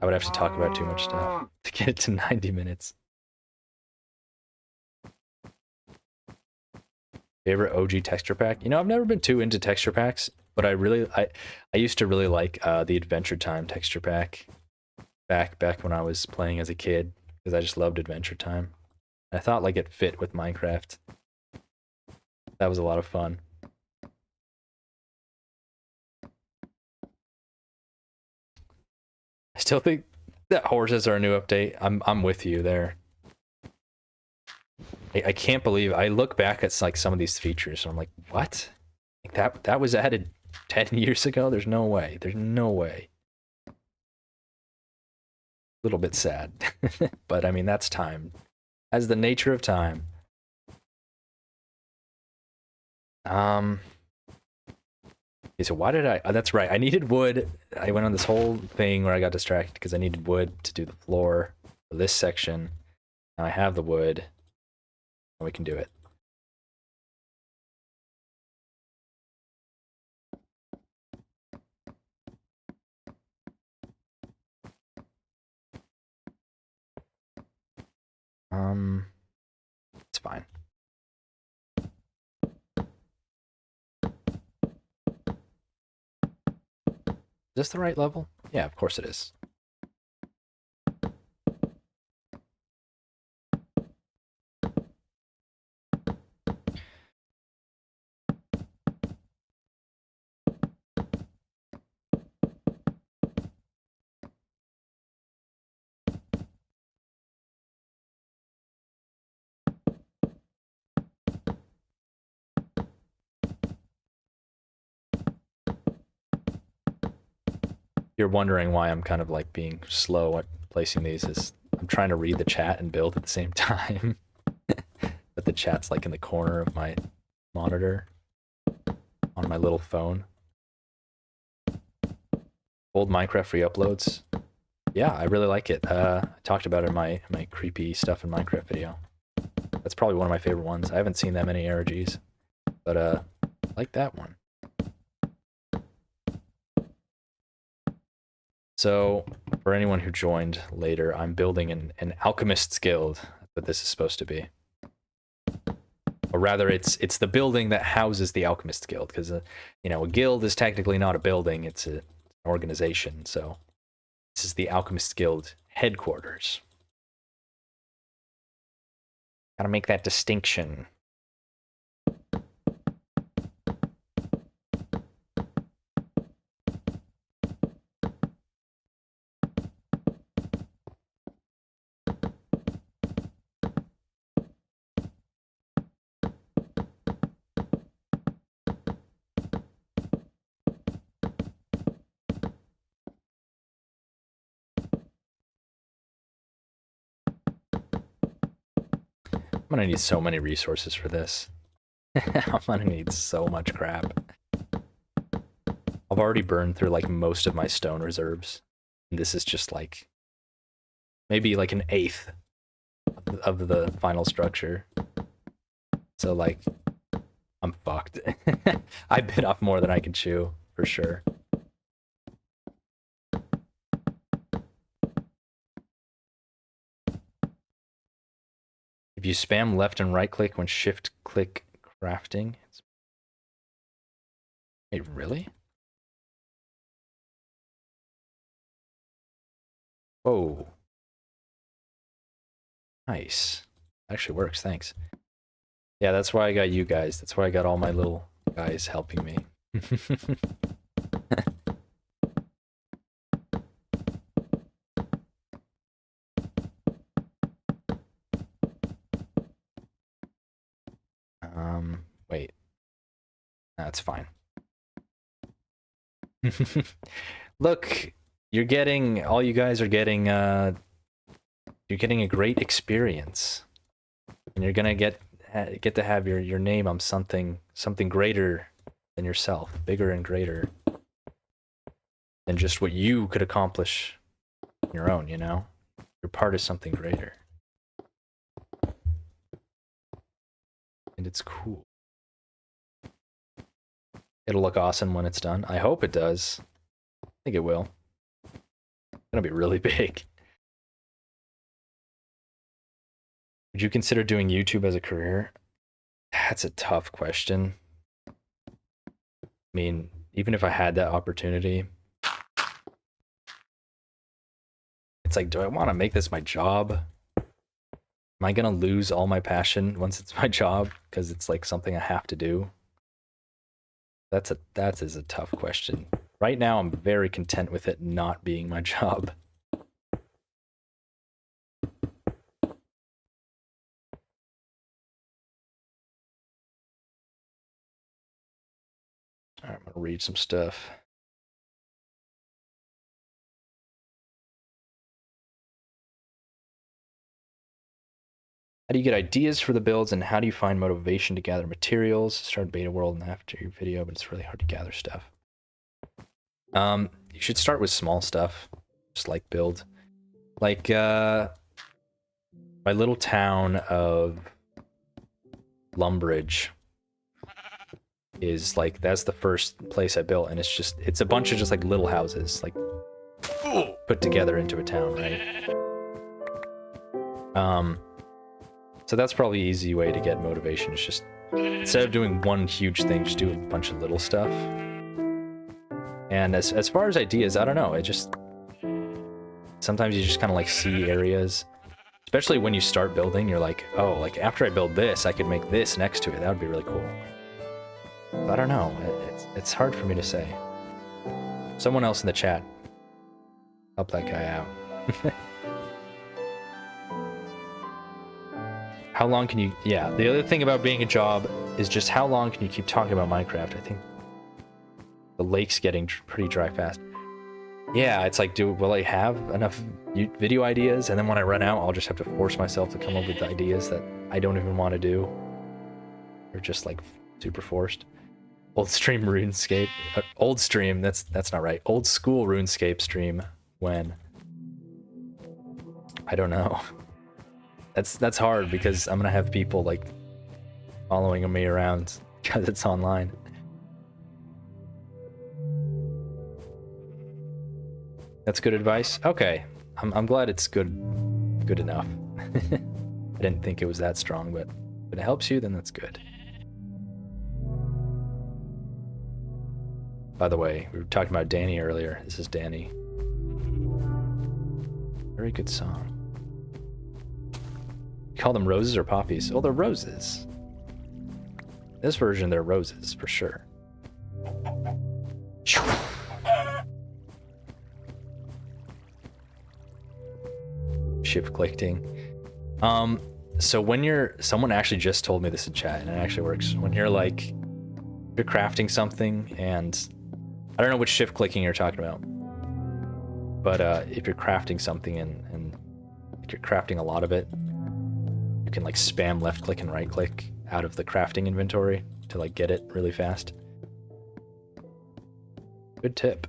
I would have to talk about too much stuff to get it to 90 minutes. Favorite OG texture pack? You know, I've never been too into texture packs, but I used to really like the Adventure Time texture pack back when I was playing as a kid, because I just loved Adventure Time. I thought like it fit with Minecraft. That was a lot of fun. I still think that horses are a new update. I'm with you there. I can't believe I look back at like some of these features and I'm like, what? Like that was added 10 years ago? There's no way. There's no way. A little bit sad. But I mean, that's time. As the nature of time. Okay, so why did I... Oh, that's right. I needed wood. I went on this whole thing where I got distracted because I needed wood to do the floor for this section. Now I have the wood. and we can do it. It's fine. Is this the right level? Yeah, of course it is. You're wondering why I'm kind of like being slow at placing these. Is I'm trying to read the chat and build at the same time. But the chat's like in the corner of my monitor on my little phone. Old Minecraft re-uploads. Yeah, I really like it. I talked about it in my creepy stuff in Minecraft video. That's probably one of my favorite ones. I haven't seen that many ARGs, but I like that one. So, for anyone who joined later, I'm building an alchemist's guild. That's what this is supposed to be. Or rather, it's the building that houses the alchemist's guild, because you know, a guild is technically not a building; it's an organization. So, this is the alchemist's guild headquarters. Gotta make that distinction. I'm gonna need so many resources for this. I'm gonna need so much crap. I've already burned through like most of my stone reserves. And this is just like maybe like an eighth of the final structure. So like I'm fucked. I bit off more than I can chew, for sure. If you spam left and right click when shift click crafting. Wait, really? Whoa. Nice. Actually works, thanks. Yeah, that's why I got you guys. That's why I got all my little guys helping me. Wait. That's fine. Look, you're getting, all you guys are getting, you're getting a great experience. And you're gonna get to have your name on something greater than yourself, bigger and greater than just what you could accomplish on your own, you know? You're part of something greater. And it's cool. It'll look awesome when it's done. I hope it does. I think it will. It's gonna be really big. Would you consider doing YouTube as a career? That's a tough question. I mean, even if I had that opportunity, it's like, do I want to make this my job? Am I gonna lose all my passion once it's my job because it's like something I have to do? That is a tough question. Right now, I'm very content with it not being my job. All right, I'm gonna read some stuff. How do you get ideas for the builds, and how do you find motivation to gather materials? Start beta world and after your video, but it's really hard to gather stuff. You should start with small stuff, just like build. Like my little town of Lumbridge is like, that's the first place I built, and it's a bunch of just like little houses, like put together into a town, right? So that's probably an easy way to get motivation. It's just, instead of doing one huge thing, just do a bunch of little stuff. And as far as ideas, I don't know, sometimes you just kind of like see areas, especially when you start building, you're like, oh, like after I build this, I could make this next to it. That would be really cool. But I don't know, it's hard for me to say. Someone else in the chat, help that guy out. How long can you... Yeah, the other thing about being a job is just how long can you keep talking about Minecraft? I think the lake's getting pretty dry fast. Yeah, it's like, will I have enough video ideas? And then when I run out, I'll just have to force myself to come up with ideas that I don't even want to do. Or just like super forced. Old stream RuneScape. Old stream, that's not right. Old school RuneScape stream when... I don't know. That's hard because I'm gonna have people like following me around because it's online. That's good advice. Okay, I'm glad it's good enough. I didn't think it was that strong, but if it helps you, then that's good. By the way, we were talking about Danny earlier. This is Danny. Very good song. You call them roses or poppies? Oh, they're roses. This version, they're roses, for sure. Shift clicking. So when someone actually just told me this in chat, and it actually works. When you're crafting something, and I don't know which shift clicking you're talking about, but if you're crafting something and if you're crafting a lot of it, you can like spam left click and right click out of the crafting inventory to like get it really fast. Good tip.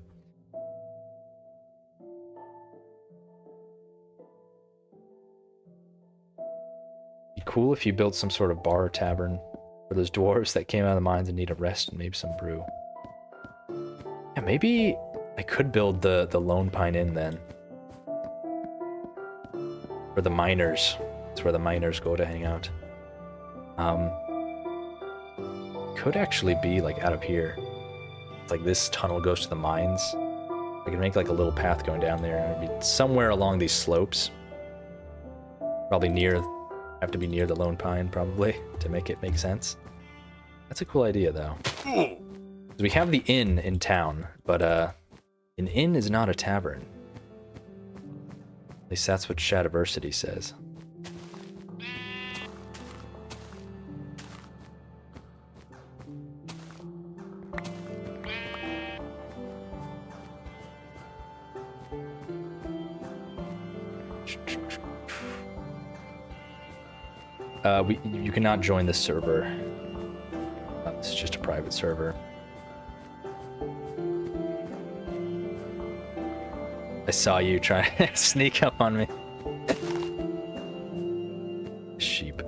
Be cool if you built some sort of bar or tavern for those dwarves that came out of the mines and need a rest and maybe some brew. Yeah, maybe I could build the Lone Pine Inn then. For the miners. It's where the miners go to hang out. Could actually be like out of here. It's like this tunnel goes to the mines. I could make like a little path going down there, and it'd be somewhere along these slopes. Probably have to be near the Lone Pine probably to make it make sense. That's a cool idea though. We have the inn in town, but an inn is not a tavern. At least that's what Shadiversity says. You cannot join this server. This is just a private server. I saw you try to sneak up on me. Sheep.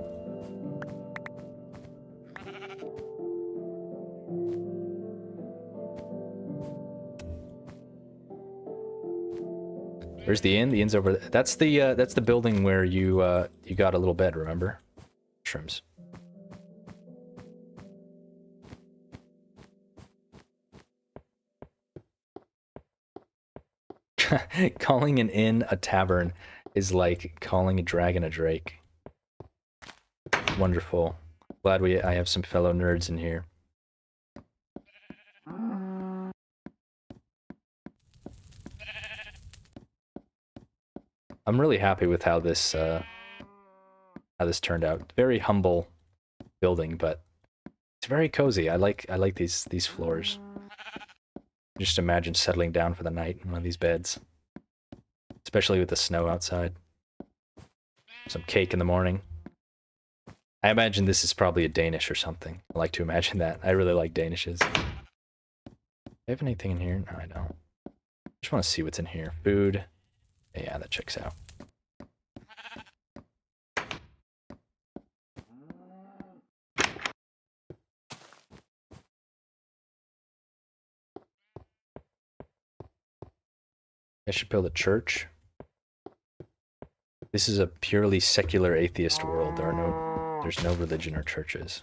Where's the inn? The inn's over there. That's the building where you got a little bed, remember? Mushrooms. Calling an inn a tavern is like calling a dragon a drake. Wonderful. Glad I have some fellow nerds in here. I'm really happy with how this turned out. Very humble building, but it's very cozy. I like these floors. Just imagine settling down for the night in one of these beds. Especially with the snow outside. Some cake in the morning. I imagine this is probably a Danish or something. I like to imagine that. I really like Danishes. Do I have anything in here? No, I don't. Just want to see what's in here. Food. Yeah, that checks out. I should build a church. This is a purely secular atheist world. There's no religion or churches.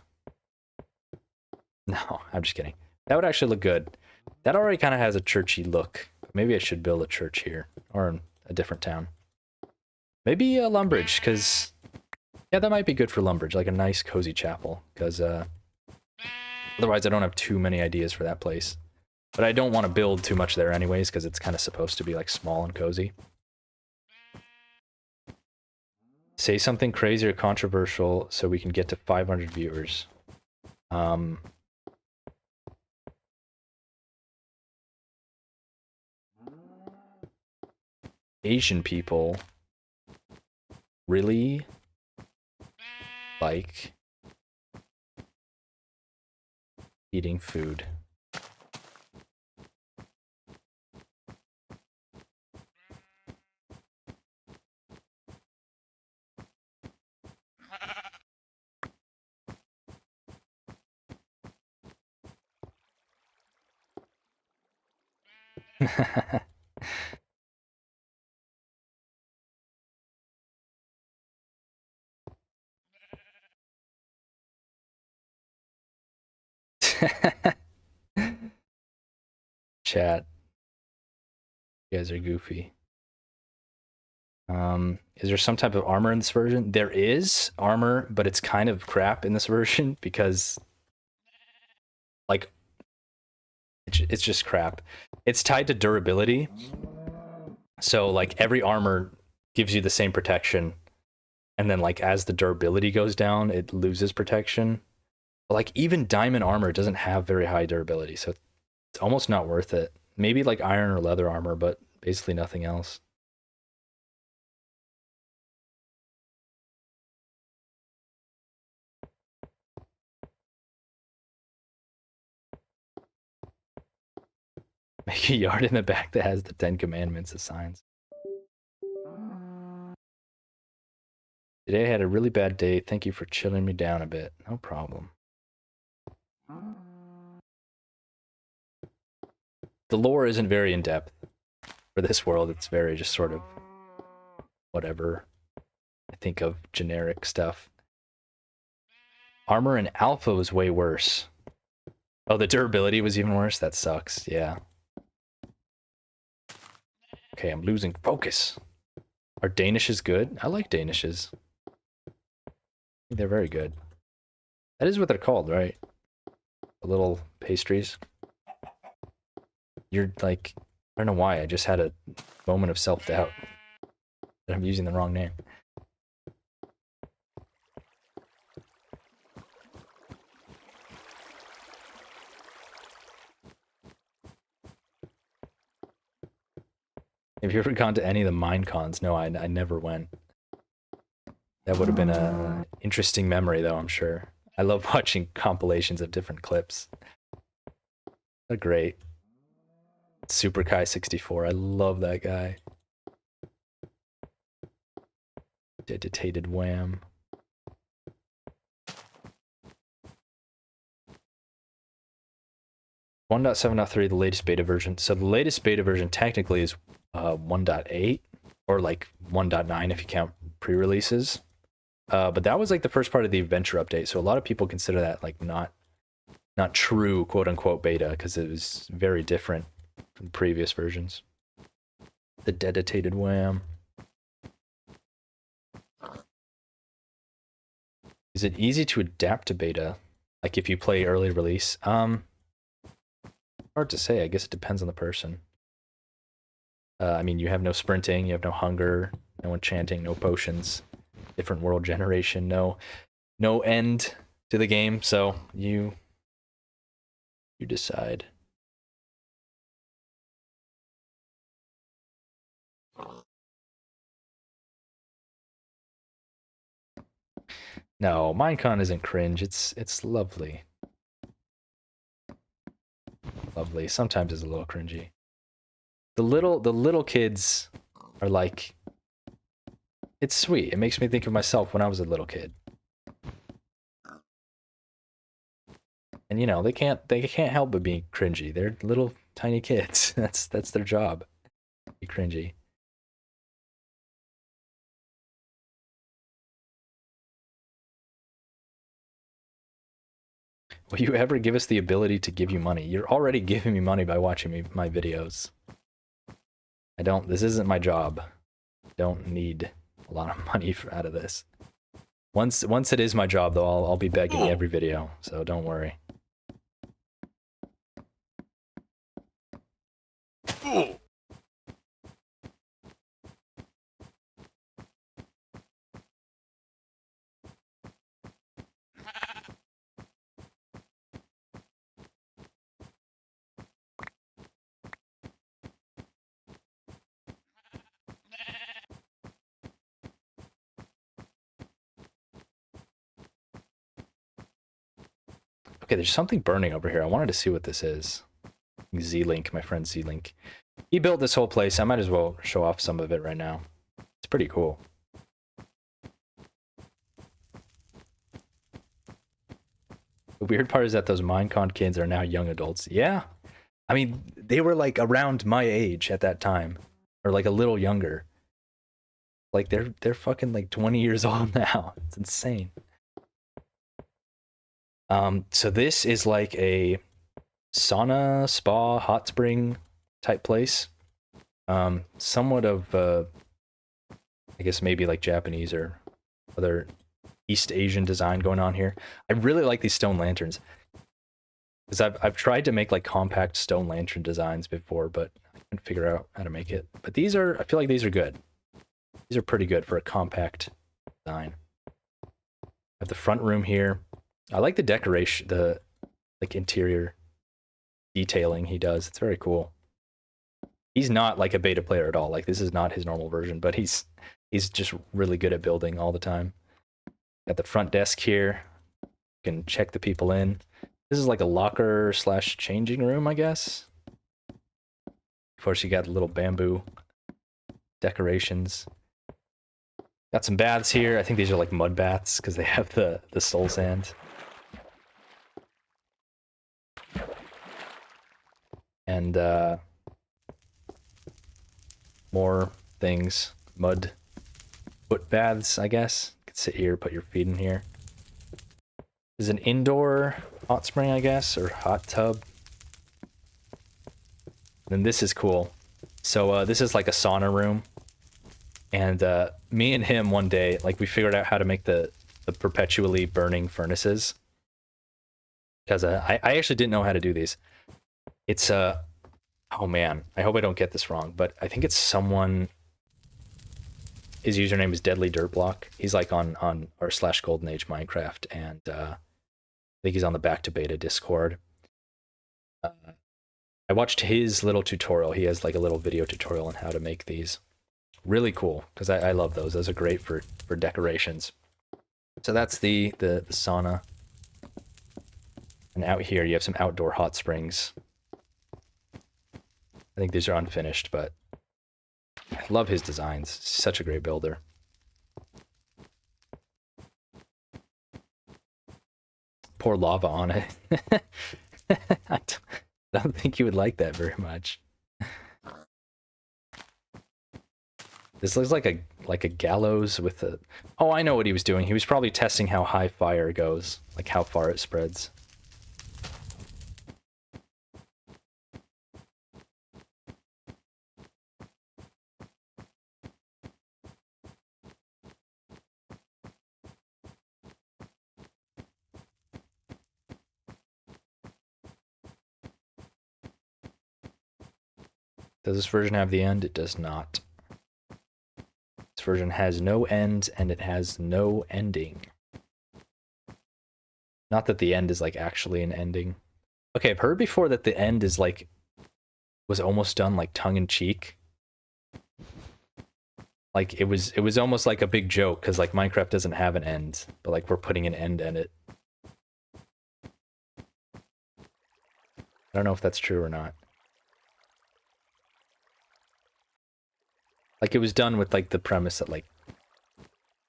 No, I'm just kidding. That would actually look good. That already kind of has a churchy look. Maybe I should build a church here or in a different town. Maybe Lumbridge, because yeah, that might be good for Lumbridge, like a nice cozy chapel. Because otherwise, I don't have too many ideas for that place. But I don't want to build too much there anyways, because it's kind of supposed to be like small and cozy. Say something crazy or controversial so we can get to 500 viewers. Asian people really like eating food. Chat. You guys are goofy. Is there some type of armor in this version? There is armor, but it's kind of crap in this version because, like, it's just crap. It's tied to durability. So, like, every armor gives you the same protection. And then, like, as the durability goes down, it loses protection. But, like, even diamond armor doesn't have very high durability. So, it's almost not worth it. Maybe, like, iron or leather armor, but basically nothing else. Make a yard in the back that has the 10 Commandments as signs. Today I had a really bad day. Thank you for chilling me down a bit. No problem. The lore isn't very in-depth for this world. It's very just sort of whatever. I think of generic stuff. Armor in Alpha was way worse. Oh, the durability was even worse? That sucks. Yeah. Okay, I'm losing focus. Are Danishes good? I like Danishes. They're very good. That is what they're called, right? The little pastries. You're like, I don't know why. I just had a moment of self-doubt that I'm using the wrong name. Have you ever gone to any of the Minecons? No, I never went. That would have been an interesting memory, though, I'm sure. I love watching compilations of different clips. They're great. Super Kai 64, I love that guy. Dedicated Wham. One point 7.3, the latest beta version. So the latest beta version technically is 1.8 or like 1.9 if you count pre-releases. But that was like the first part of the adventure update. So a lot of people consider that like not true quote unquote beta because it was very different from previous versions. The dedicated Wham. Is it easy to adapt to beta? Like if you play early release? Hard to say. I guess it depends on the person. I mean, you have no sprinting, you have no hunger, no enchanting, no potions, different world generation, no end to the game. So you decide. No, Minecon isn't cringe. It's lovely. Lovely. Sometimes it's a little cringy. The little kids are like, it's sweet. It makes me think of myself when I was a little kid. And you know, they can't help but be cringy. They're little tiny kids. That's their job. Be cringy. Will you ever give us the ability to give you money? You're already giving me money by watching my videos. I don't, this isn't my job. Don't need a lot of money out of this. Once it is my job, though, I'll be begging every video, so don't worry. Okay, there's something burning over here. I wanted to see what this is. Z-Link, my friend Z-Link. He built this whole place. I might as well show off some of it right now. It's pretty cool. The weird part is that those Minecon kids are now young adults. Yeah. I mean, they were like around my age at that time. Or like a little younger. Like they're fucking like 20 years old now. It's insane. So this is like a sauna, spa, hot spring type place. Somewhat of, I guess maybe like Japanese or other East Asian design going on here. I really like these stone lanterns. Because I've tried to make like compact stone lantern designs before, but I couldn't figure out how to make it. But these are, I feel like these are good. These are pretty good for a compact design. I have the front room here. I like the decoration, the like interior detailing he does. It's very cool. He's not like a beta player at all. Like this is not his normal version, but he's just really good at building all the time. Got the front desk here. You can check the people in. This is like a locker slash changing room, I guess. Of course, you got little bamboo decorations. Got some baths here. I think these are like mud baths because they have the soul sand. And more things. Mud foot baths, I guess. You can sit here, put your feet in here. This is an indoor hot spring, I guess, or hot tub. And this is cool. So this is like a sauna room. And me and him one day, like we figured out how to make the perpetually burning furnaces. Because I actually didn't know how to do these. It's oh man, I hope I don't get this wrong, but I think it's someone. His username is Deadly Dirtblock. He's like on or / Golden Age Minecraft, and I think he's on the Back to Beta Discord. I watched his little tutorial. He has like a little video tutorial on how to make these. Really cool, because I love those. Those are great for decorations. So that's the sauna. And out here you have some outdoor hot springs. I think these are unfinished, but I love his designs. Such a great builder. Pour lava on it. I don't think you would like that very much. This looks like a gallows with a... Oh, I know what he was doing. He was probably testing how high fire goes, like how far it spreads. Does this version have the end? It does not. This version has no end, and it has no ending. Not that the end is like actually an ending. Okay, I've heard before that the end is like was almost done like tongue-in-cheek. Like it was almost like a big joke because like Minecraft doesn't have an end, but like we're putting an end in it. I don't know if that's true or not. Like it was done with like the premise that like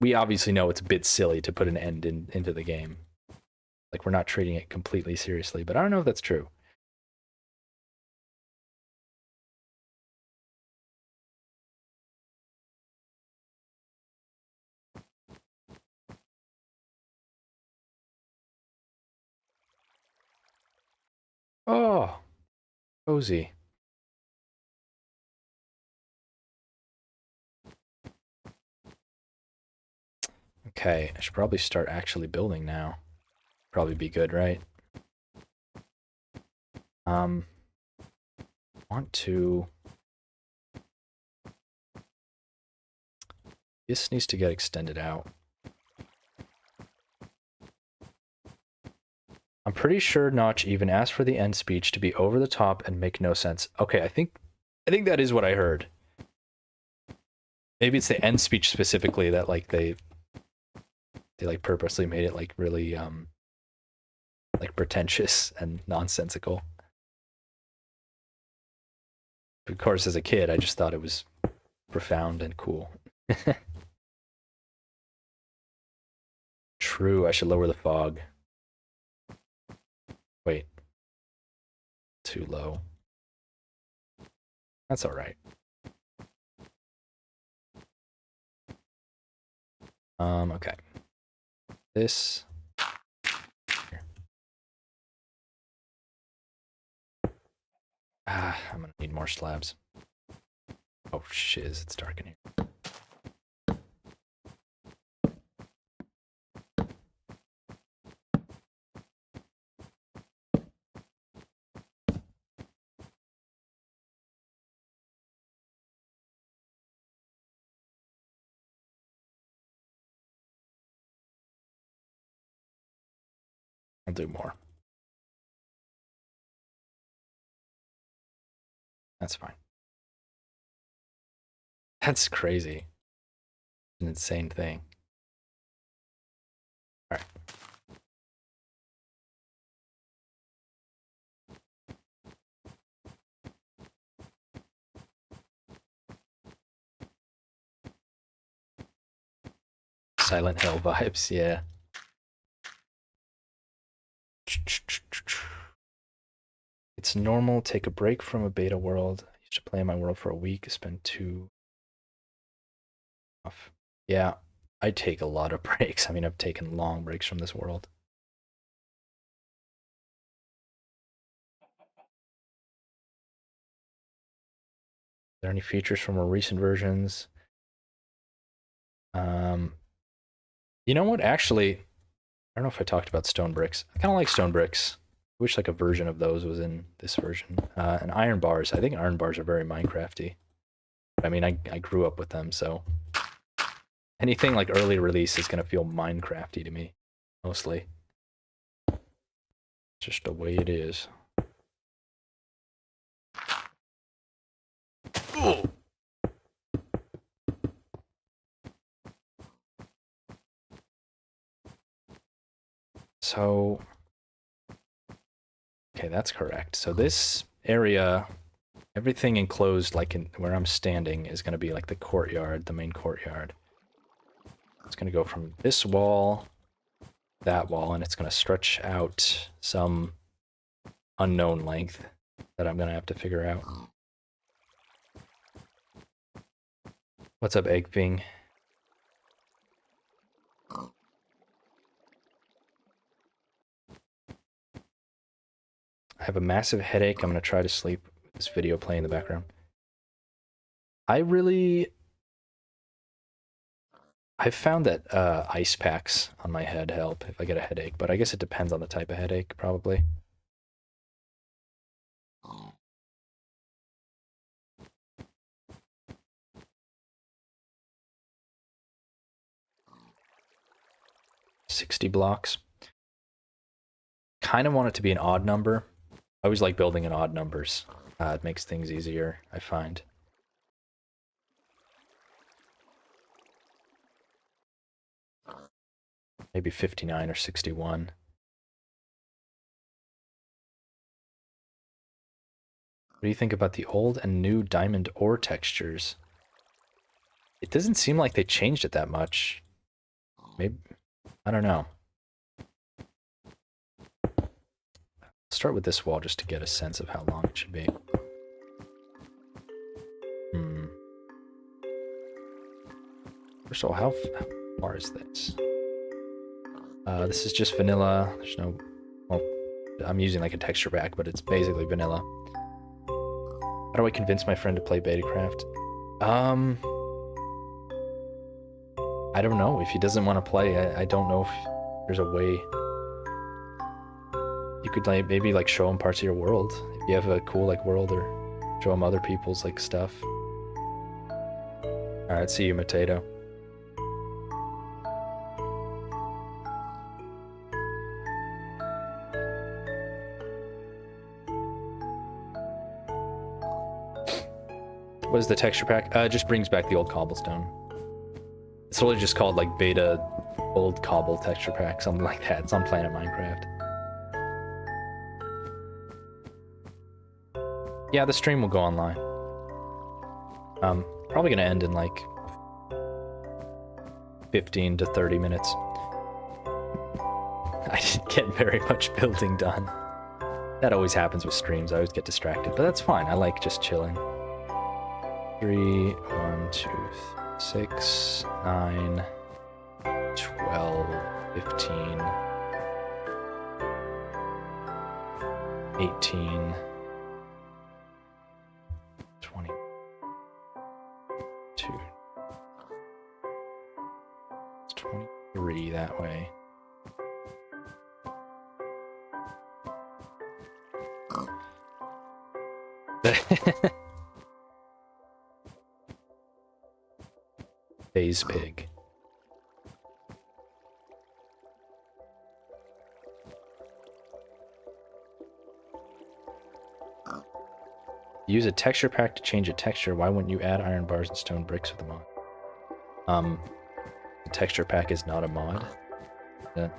we obviously know it's a bit silly to put an end into the game. Like we're not treating it completely seriously, but I don't know if that's true. Oh, cozy. Okay, I should probably start actually building now. Probably be good, right? Want to... This needs to get extended out. I'm pretty sure Notch even asked for the end speech to be over the top and make no sense. Okay, I think that is what I heard. Maybe it's the end speech specifically that like they like purposely made it like really like pretentious and nonsensical. Of course, as a kid, I just thought it was profound and cool. True, I should lower the fog. Wait. Too low. That's all right. Okay. This. Here. I'm gonna need more slabs. Oh shiz, it's dark in here. I'll do more. That's fine. That's crazy. An insane thing. All right. Silent Hill vibes, yeah. It's normal. Take a break from a beta world. I used to play in my world for a week. Spend 2 off. Yeah, I take a lot of breaks. I mean, I've taken long breaks from this world. Are there any features from more recent versions? You know what? Actually, I don't know if I talked about stone bricks. I kind of like stone bricks. I wish like a version of those was in this version. And iron bars. I think iron bars are very Minecrafty. I mean, I grew up with them, so anything like early release is gonna feel Minecrafty to me, mostly. Just the way it is. Ooh. So, okay, that's correct. So this area, everything enclosed, like in where I'm standing, is going to be like the courtyard, the main courtyard. It's going to go from this wall, that wall, and it's going to stretch out some unknown length that I'm going to have to figure out. What's up, Egg Ping? I have a massive headache. I'm going to try to sleep with this video playing in the background. I've found that ice packs on my head help if I get a headache, but I guess it depends on the type of headache, probably. $60 blocks. Kind of want it to be an odd number. I always like building in odd numbers. It makes things easier, I find. Maybe 59 or 61. What do you think about the old and new diamond ore textures? It doesn't seem like they changed it that much. Maybe, I don't know. Let's start with this wall just to get a sense of how long it should be. First of all, how far is this? This is just vanilla. There's no, well, I'm using like a texture pack, but it's basically vanilla. How do I convince my friend to play Betacraft? I don't know. If he doesn't want to play, I don't know if there's a way. You could like maybe like show him parts of your world. If you have a cool like world, or show him other people's like stuff. Alright, see you, Potato. What is the texture pack? It just brings back the old cobblestone. It's totally just called like beta old cobble texture pack, something like that. It's on Planet Minecraft. Yeah, the stream will go online. Probably gonna end in like 15 to 30 minutes. I didn't get very much building done. That always happens with streams. I always get distracted, but that's fine. I like just chilling. 3, 1, 2, 6, 9, 12, 15, 18, 22. It's 23 that way. Phase pig. Use a texture pack to change a texture. Why wouldn't you add iron bars and stone bricks with a mod? The texture pack is not a mod. I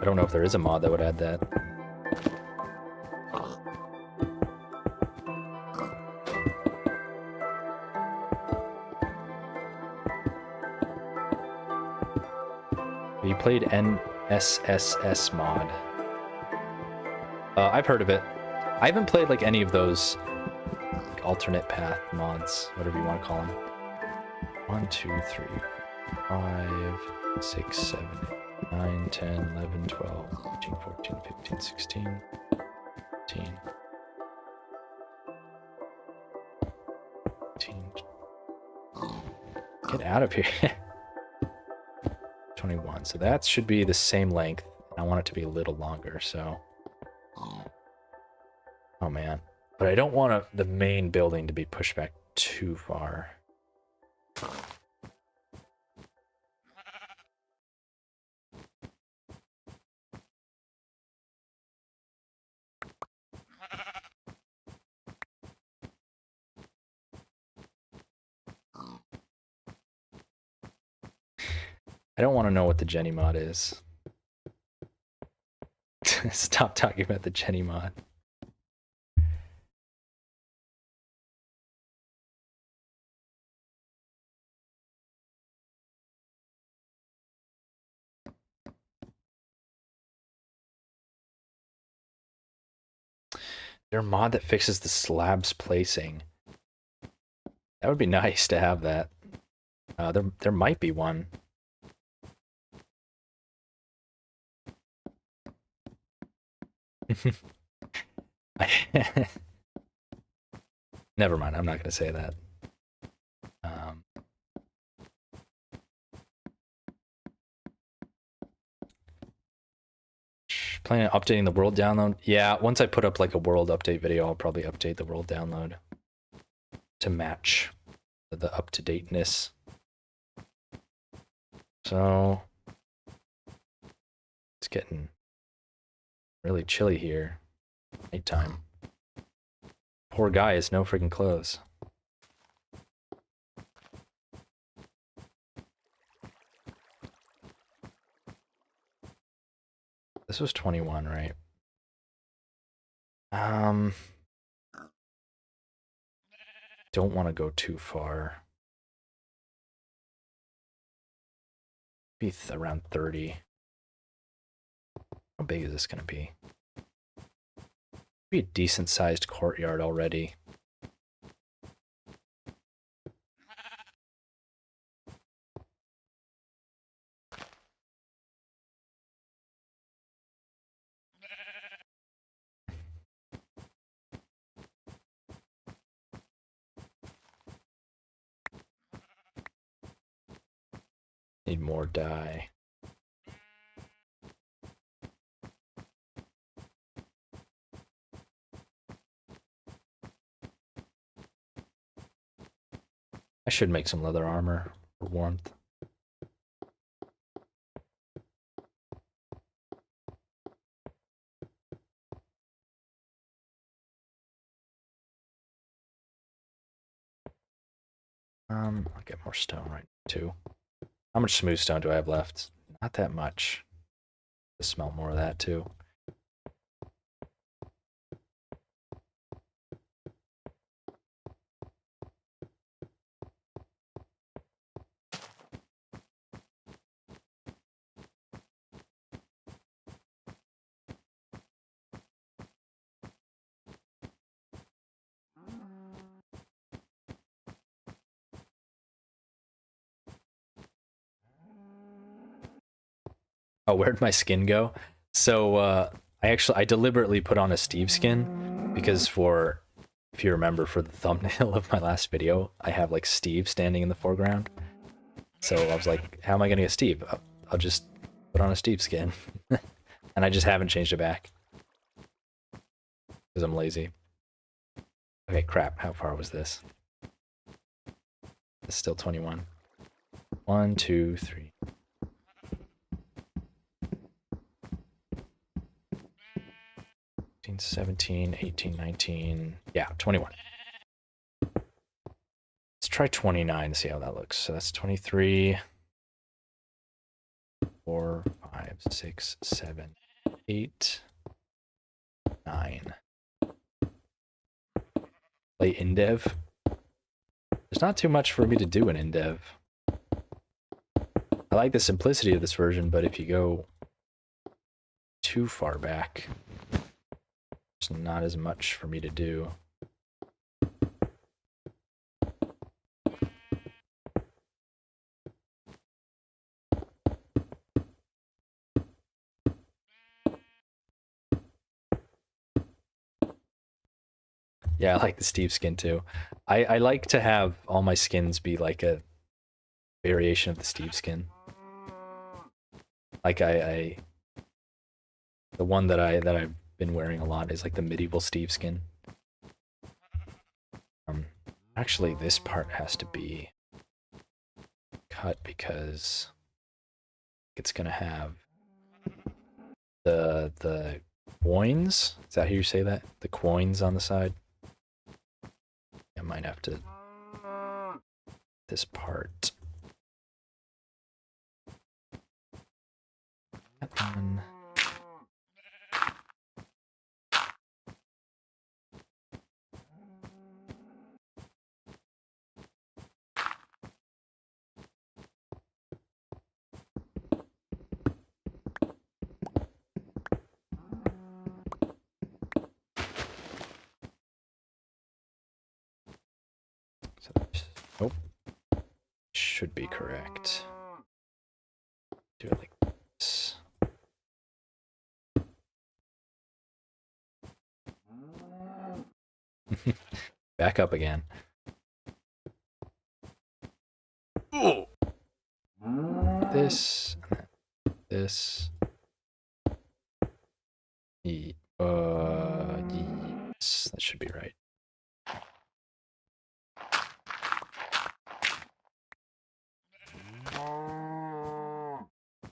don't know if there is a mod that would add that. You played NSSS mod. I've heard of it. I haven't played like any of those like, alternate path mods, whatever you want to call them. 1, 2, 3, 5, 6, 7, 8, 9, 10, 11, 12, 13, 14, 15, 16, 17, 18. Get out of here. 21. So that should be the same length. I want it to be a little longer, so... Oh man. But I don't want the main building to be pushed back too far. I don't want to know what the Jenny mod is. Stop talking about the Jenny mod. There's a mod that fixes the slabs placing. That would be nice to have that. There might be one. Never mind, I'm not going to say that. Planning on updating the world download? Yeah, once I put up like a world update video, I'll probably update the world download to match the up-to-dateness. So it's getting really chilly here. Nighttime. Poor guy has no freaking clothes. This was 21, right? Don't want to go too far. Be around 30. How big is this gonna be? Be a decent sized courtyard already. Need more dye. I should make some leather armor for warmth. I'll get more stone right now too. How much smooth stone do I have left? Not that much. Let's smelt more of that too. Oh, where'd my skin go? So I deliberately put on a Steve skin because if you remember for the thumbnail of my last video, I have like Steve standing in the foreground. So I was like, how am I gonna get Steve? I'll just put on a Steve skin. And I just haven't changed it back because I'm lazy. Okay, crap. How far was this? It's still 21. 1, 2, 3. 17, 18, 19. Yeah, 21. Let's try 29 to see how that looks. So that's 23, 4, 5, 6, 7, 8, 9. Play Indev. There's not too much for me to do in Indev. I like the simplicity of this version, but if you go too far back, there's not as much for me to do. Yeah, I like the Steve skin too. I like to have all my skins be like a variation of the Steve skin. Like the one that I've been wearing a lot is like the medieval Steve skin. Actually, this part has to be cut because it's gonna have the coins. Is that how you say that? The coins on the side. I might have to this part. That one. So, nope. Should be correct. Do it like this. Back up again. Ooh. This, this. Yes, that should be right.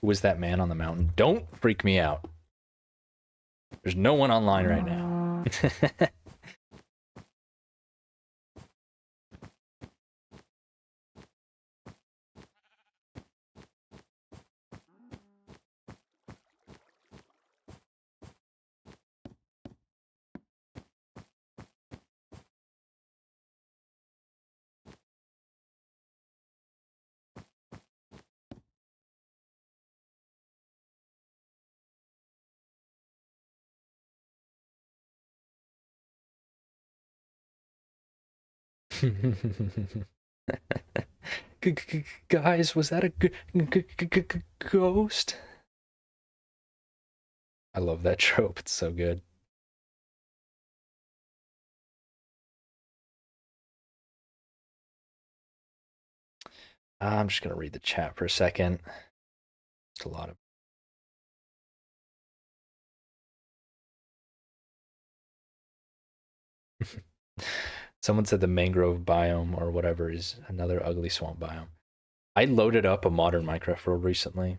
Who is that man on the mountain? Don't freak me out. There's no one online right now. Guys, was that a ghost? I love that trope. It's so good. I'm just gonna read the chat for a second. It's a lot of. Someone said the mangrove biome or whatever is another ugly swamp biome. I loaded up a modern Minecraft world recently.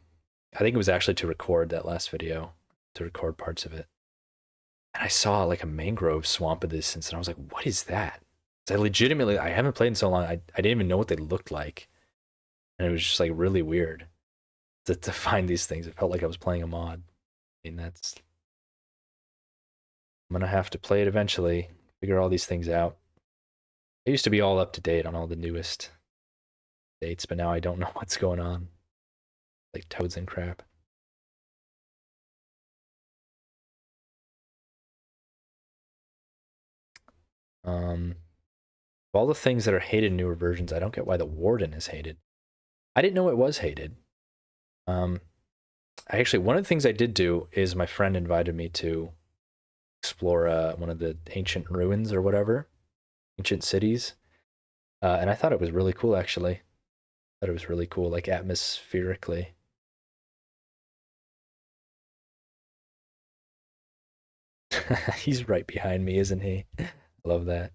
I think it was actually to record that last video, to record parts of it. And I saw like a mangrove swamp of this, and I was like, what is that? I legitimately, I haven't played in so long, I didn't even know what they looked like. And it was just like really weird to find these things. It felt like I was playing a mod. I mean, that's. I'm gonna have to play it eventually, figure all these things out. I used to be all up to date on all the newest dates, but now I don't know what's going on. Like toads and crap. Of all the things that are hated in newer versions, I don't get why the warden is hated. I didn't know it was hated. Actually, one of the things I did do is my friend invited me to explore one of the ancient ruins or whatever, ancient cities, and I thought it was really cool. Actually, I thought it was really cool, like atmospherically. He's right behind me, isn't he? Love that.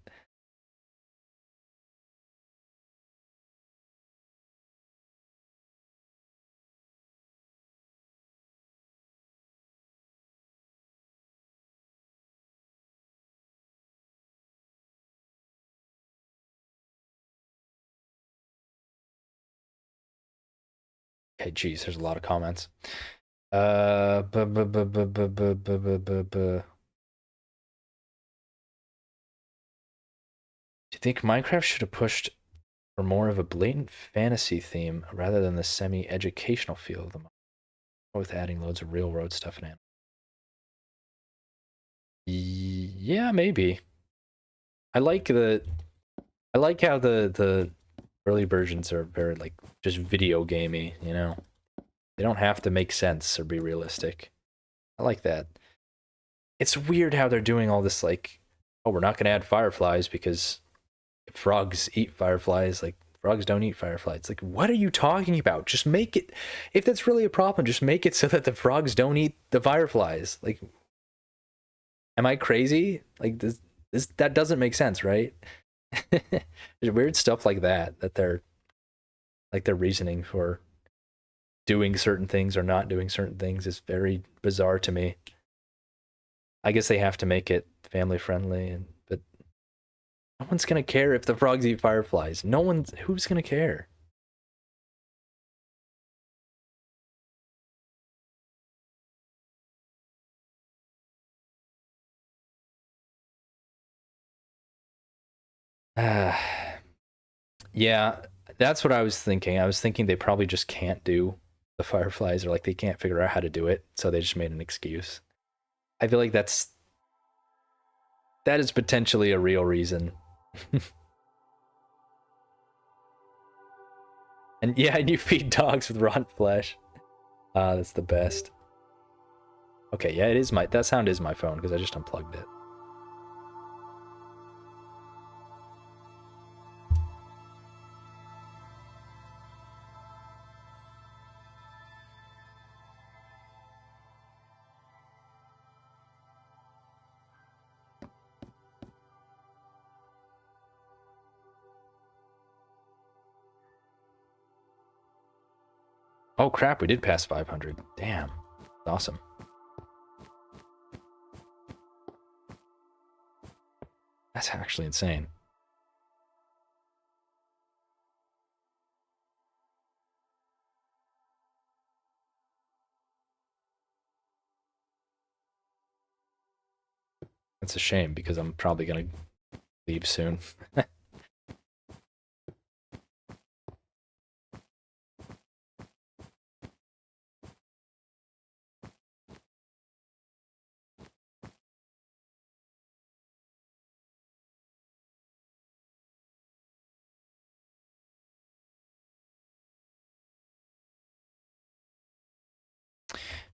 Okay, geez, there's a lot of comments. Bu- bu- bu- bu- bu- bu- bu- bu- bu- bu. Do you think Minecraft should have pushed for more of a blatant fantasy theme rather than the semi-educational feel of the mod, with adding loads of real world stuff in it? Yeah, maybe. I like the I like how the early versions are very like just video gamey, you know. They don't have to make sense or be realistic. I like that. It's weird how they're doing all this like, oh, we're not gonna add fireflies because frogs eat fireflies. Like frogs don't eat fireflies. It's like, what are you talking about? Just make it. If that's really a problem, just make it so that the frogs don't eat the fireflies. Like, am I crazy? Like this that doesn't make sense, right? There's weird stuff like that that they're like their reasoning for doing certain things or not doing certain things is very bizarre to me. I guess they have to make it family friendly, and but no one's gonna care if the frogs eat fireflies. No one's who's gonna care. Yeah, that's what I was thinking. I was thinking they probably just can't do the fireflies, or like they can't figure out how to do it, so they just made an excuse. I feel like that is potentially a real reason. And yeah, and you feed dogs with rotten flesh. Ah, that's the best. Okay, yeah, it is that sound is my phone because I just unplugged it. Oh crap, we did pass 500. Damn. Awesome. That's actually insane. That's a shame because I'm probably gonna leave soon.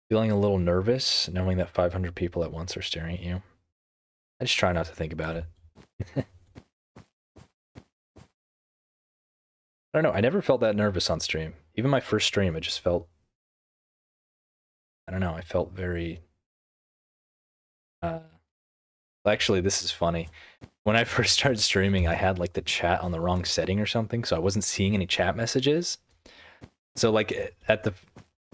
Feeling a little nervous knowing that 500 people at once are staring at you. I just try not to think about it. I don't know. I never felt that nervous on stream. Even my first stream, I just felt, I don't know. I felt very, actually, this is funny. When I first started streaming, I had like the chat on the wrong setting or something. So I wasn't seeing any chat messages. So like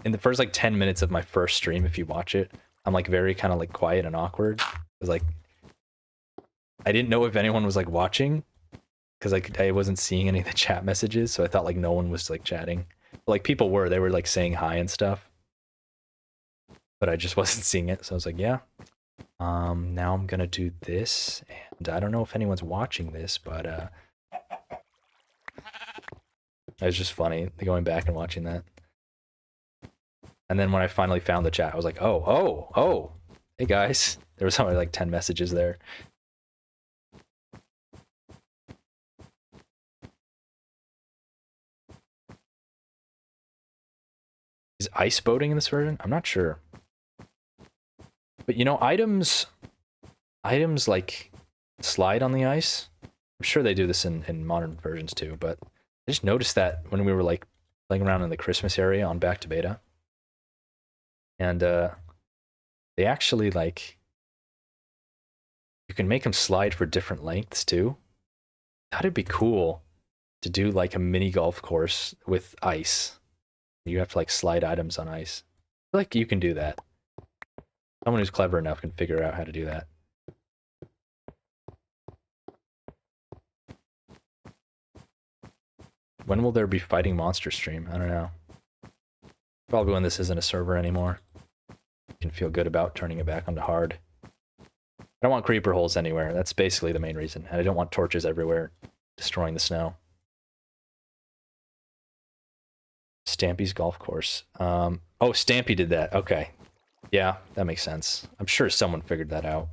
in the first like 10 minutes of my first stream, if you watch it, I'm like very kind of like quiet and awkward. Cause like, I didn't know if anyone was like watching because like I wasn't seeing any of the chat messages. So I thought like no one was like chatting. But, like people were, they were like saying hi and stuff, but I just wasn't seeing it. So I was like, yeah, now I'm gonna do this. And I don't know if anyone's watching this, but it was just funny going back and watching that. And then when I finally found the chat, I was like, oh, hey guys. There was only like 10 messages there. Is ice boating in this version? I'm not sure. But you know, items like slide on the ice. I'm sure they do this in modern versions too, but I just noticed that when we were like playing around in the Christmas area on Back to Beta. And they actually like, you can make them slide for different lengths too. That'd be cool to do like a mini golf course with ice. You have to like slide items on ice. I feel like you can do that. Someone who's clever enough can figure out how to do that. When will there be Fighting Monster stream? I don't know. Probably when this isn't a server anymore. You can feel good about turning it back onto hard. I don't want creeper holes anywhere. That's basically the main reason. And I don't want torches everywhere destroying the snow. Stampy's golf course. Oh, Stampy did that. Okay. Yeah, that makes sense. I'm sure someone figured that out.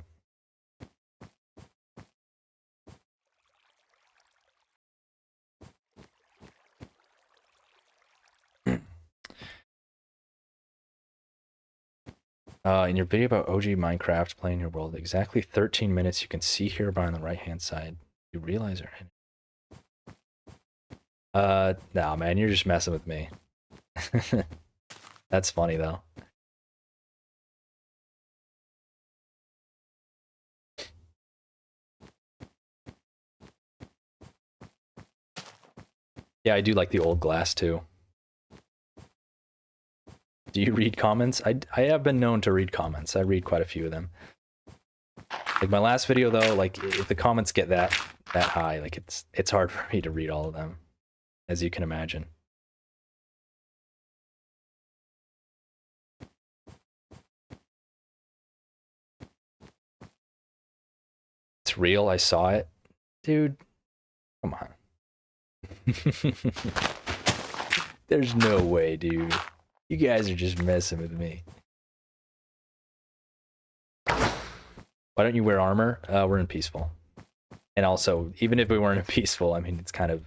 In your video about OG Minecraft playing your world, exactly 13 minutes you can see here by on the right-hand side. You realize are in. Nah, man, you're just messing with me. That's funny, though. Yeah, I do like the old glass, too. Do you read comments? I have been known to read comments. I read quite a few of them. Like my last video, though, like if the comments get that high, like it's hard for me to read all of them, as you can imagine. It's real. I saw it, dude. Come on. There's no way, dude. You guys are just messing with me. Why don't you wear armor? We're in peaceful. And also, even if we weren't in peaceful, I mean, it's kind of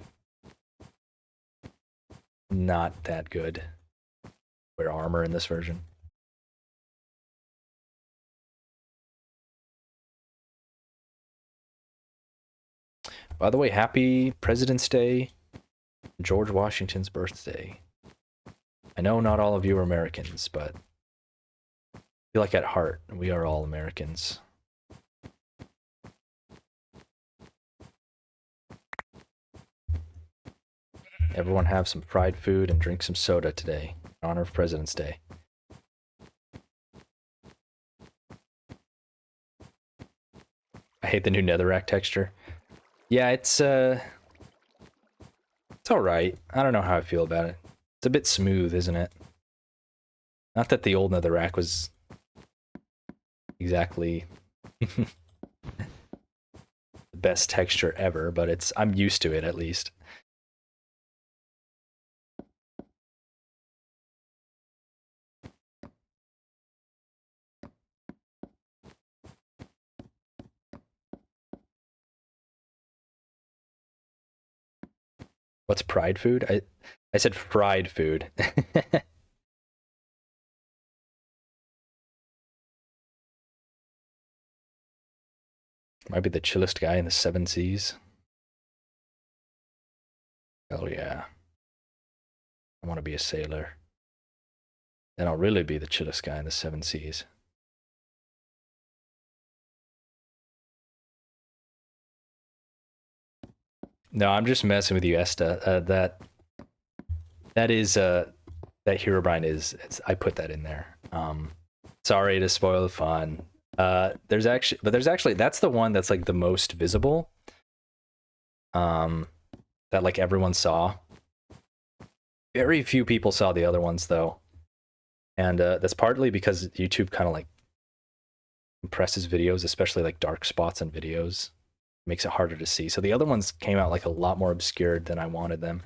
not that good. Wear armor in this version. By the way, happy President's Day, George Washington's birthday. I know not all of you are Americans, but I feel like at heart, we are all Americans. Everyone have some fried food and drink some soda today in honor of President's Day. I hate the new netherrack texture. Yeah, it's all right. I don't know how I feel about it. It's a bit smooth, isn't it? Not that the old netherrack was exactly the best texture ever, but I'm used to it at least. What's pride food? I said fried food. Might be the chillest guy in the seven seas. Hell yeah. I want to be a sailor. Then I'll really be the chillest guy in the seven seas. No, I'm just messing with you, Esta. That is that Herobrine is. I put that in there. Sorry to spoil the fun. There's actually that's the one that's like the most visible. That like everyone saw. Very few people saw the other ones though, and that's partly because YouTube kind of like compresses videos, especially like dark spots in videos, makes it harder to see. So the other ones came out like a lot more obscured than I wanted them.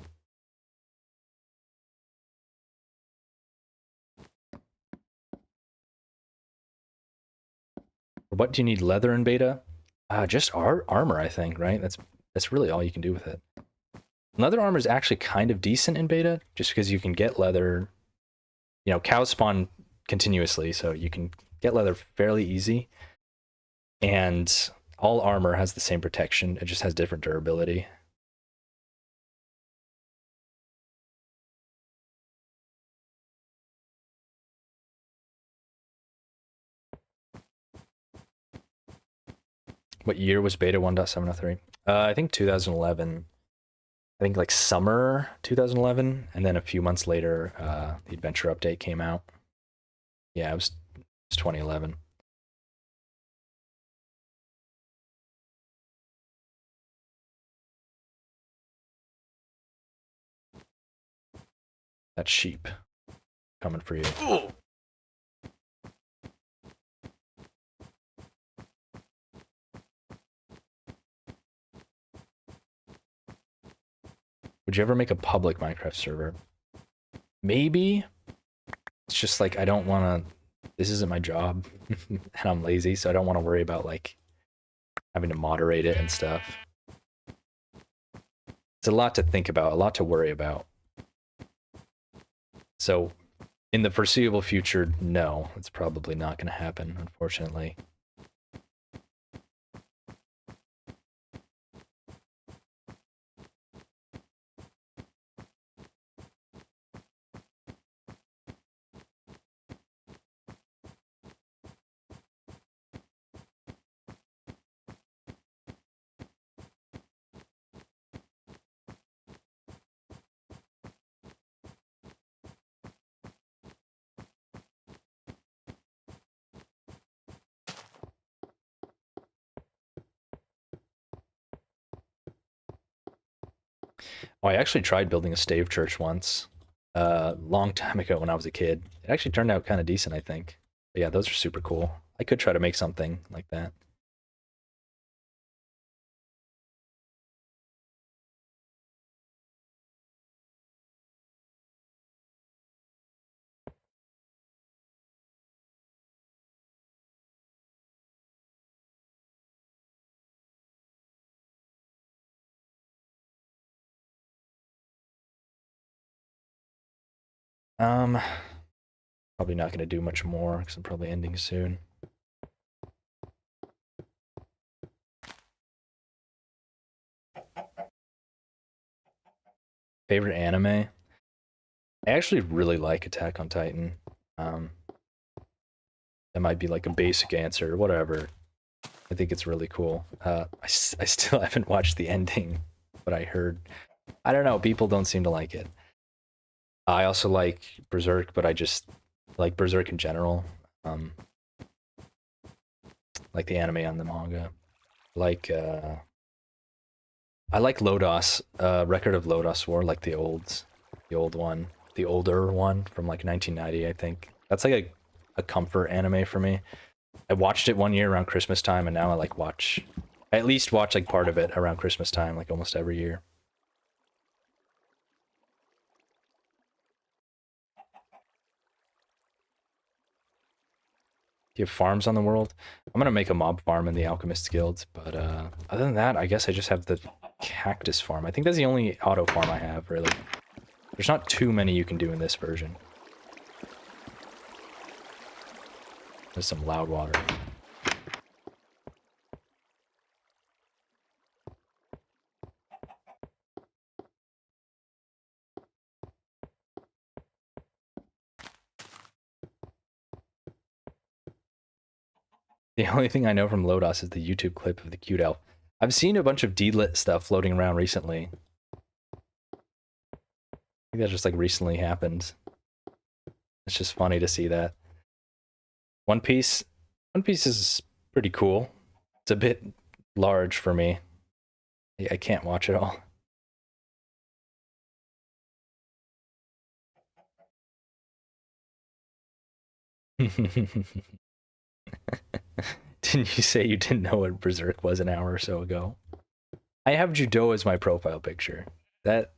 What do you need leather in beta? Just armor, I think, right? That's really all you can do with it. Leather armor is actually kind of decent in beta, just because you can get leather. You know, cows spawn continuously, so you can get leather fairly easy. And all armor has the same protection. It just has different durability. What year was beta 1.703? I think 2011. I think like summer 2011, and then a few months later, the adventure update came out. Yeah, it was 2011. That sheep coming for you. Ooh. Would you ever make a public Minecraft server? Maybe. It's just like I don't want to. This isn't my job, and I'm lazy, so I don't want to worry about like having to moderate it and stuff. It's a lot to think about, a lot to worry about. So, in the foreseeable future, no, it's probably not going to happen, unfortunately. Oh, I actually tried building a stave church once, a long time ago when I was a kid. It actually turned out kind of decent, I think. But yeah, those are super cool. I could try to make something like that. Um, Probably not going to do much more because I'm probably ending soon. Favorite anime? I actually really like Attack on Titan. That might be like a basic answer, whatever. I think it's really cool. I still haven't watched the ending, but I heard, I don't know, people don't seem to like it. I also like Berserk, but I just like Berserk in general. Like the anime and the manga. Like I like Lodos, Record of Lodos War, like the old one, the older one from like 1990, I think. That's like a comfort anime for me. I watched it one year around Christmas time, and now I like I at least watch like part of it around Christmas time, like almost every year. Do you have farms on the world? I'm gonna make a mob farm in the Alchemist Guild, but other than that, I guess I just have the cactus farm. I think that's the only auto farm I have, really. There's not too many you can do in this version. There's some loud water. The only thing I know from Lodos is the YouTube clip of the cute elf. I've seen a bunch of D-lit stuff floating around recently. I think that just like recently happened. It's just funny to see that. One Piece is pretty cool. It's a bit large for me. I can't watch it all. Didn't you say you didn't know what Berserk was an hour or so ago? I have Judo as my profile picture. That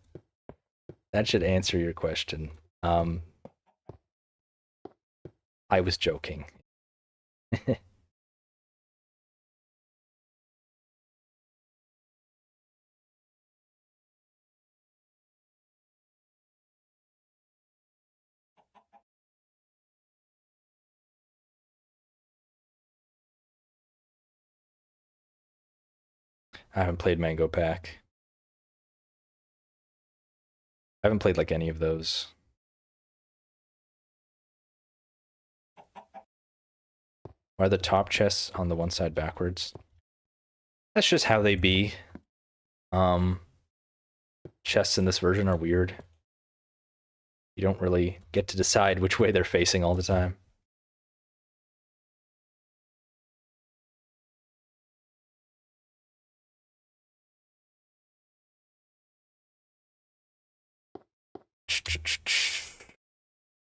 should answer your question. I was joking. I haven't played Mango Pack. I haven't played like any of those. Why are the top chests on the one side backwards? That's just how they be. Chests in this version are weird. You don't really get to decide which way they're facing all the time.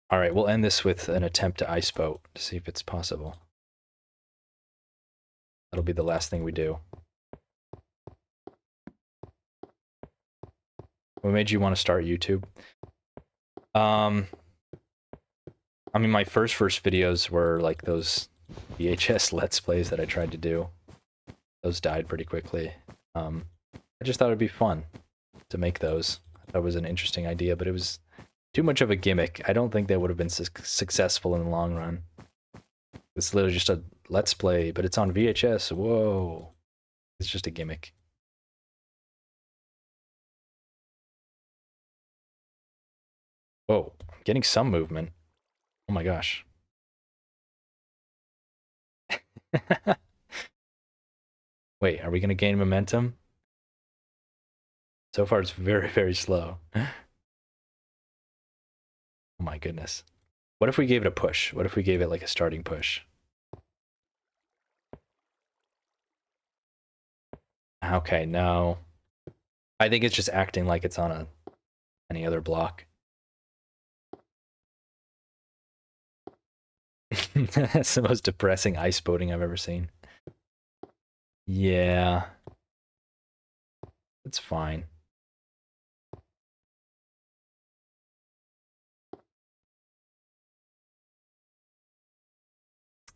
All right, we'll end this with an attempt to ice boat to see if it's possible. That'll be the last thing we do. What made you want to start YouTube? I mean, my first videos were like those VHS Let's Plays that I tried to do. Those died pretty quickly. I just thought it'd be fun to make those. That was an interesting idea, but it was too much of a gimmick. I don't think they would have been successful in the long run. It's literally just a Let's Play, but it's on VHS. Whoa. It's just a gimmick. Whoa, I'm getting some movement. Oh my gosh. Wait, are we going to gain momentum? So far, it's very, very slow. Oh my goodness. What if we gave it a push? What if we gave it like a starting push? Okay, no. I think it's just acting like it's on any other block. That's the most depressing ice boating I've ever seen. Yeah. It's fine.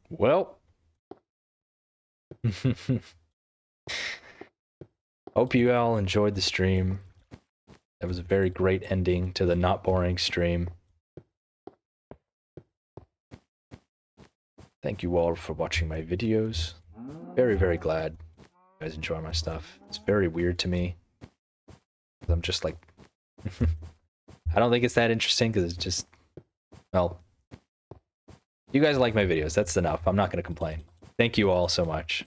Well. Hope you all enjoyed the stream. That was a very great ending to the not boring stream. Thank you all for watching my videos. Very, very glad you guys enjoy my stuff. It's very weird to me. I'm just like... I don't think it's that interesting because it's just... Well... You guys like my videos. That's enough. I'm not going to complain. Thank you all so much.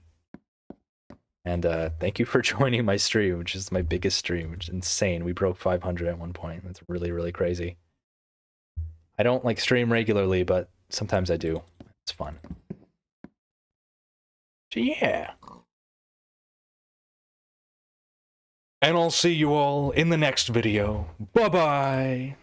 And thank you for joining my stream, which is my biggest stream, which is insane. We broke 500 at one point. That's really, really crazy. I don't like stream regularly, but sometimes I do. It's fun. So yeah. And I'll see you all in the next video. Bye-bye.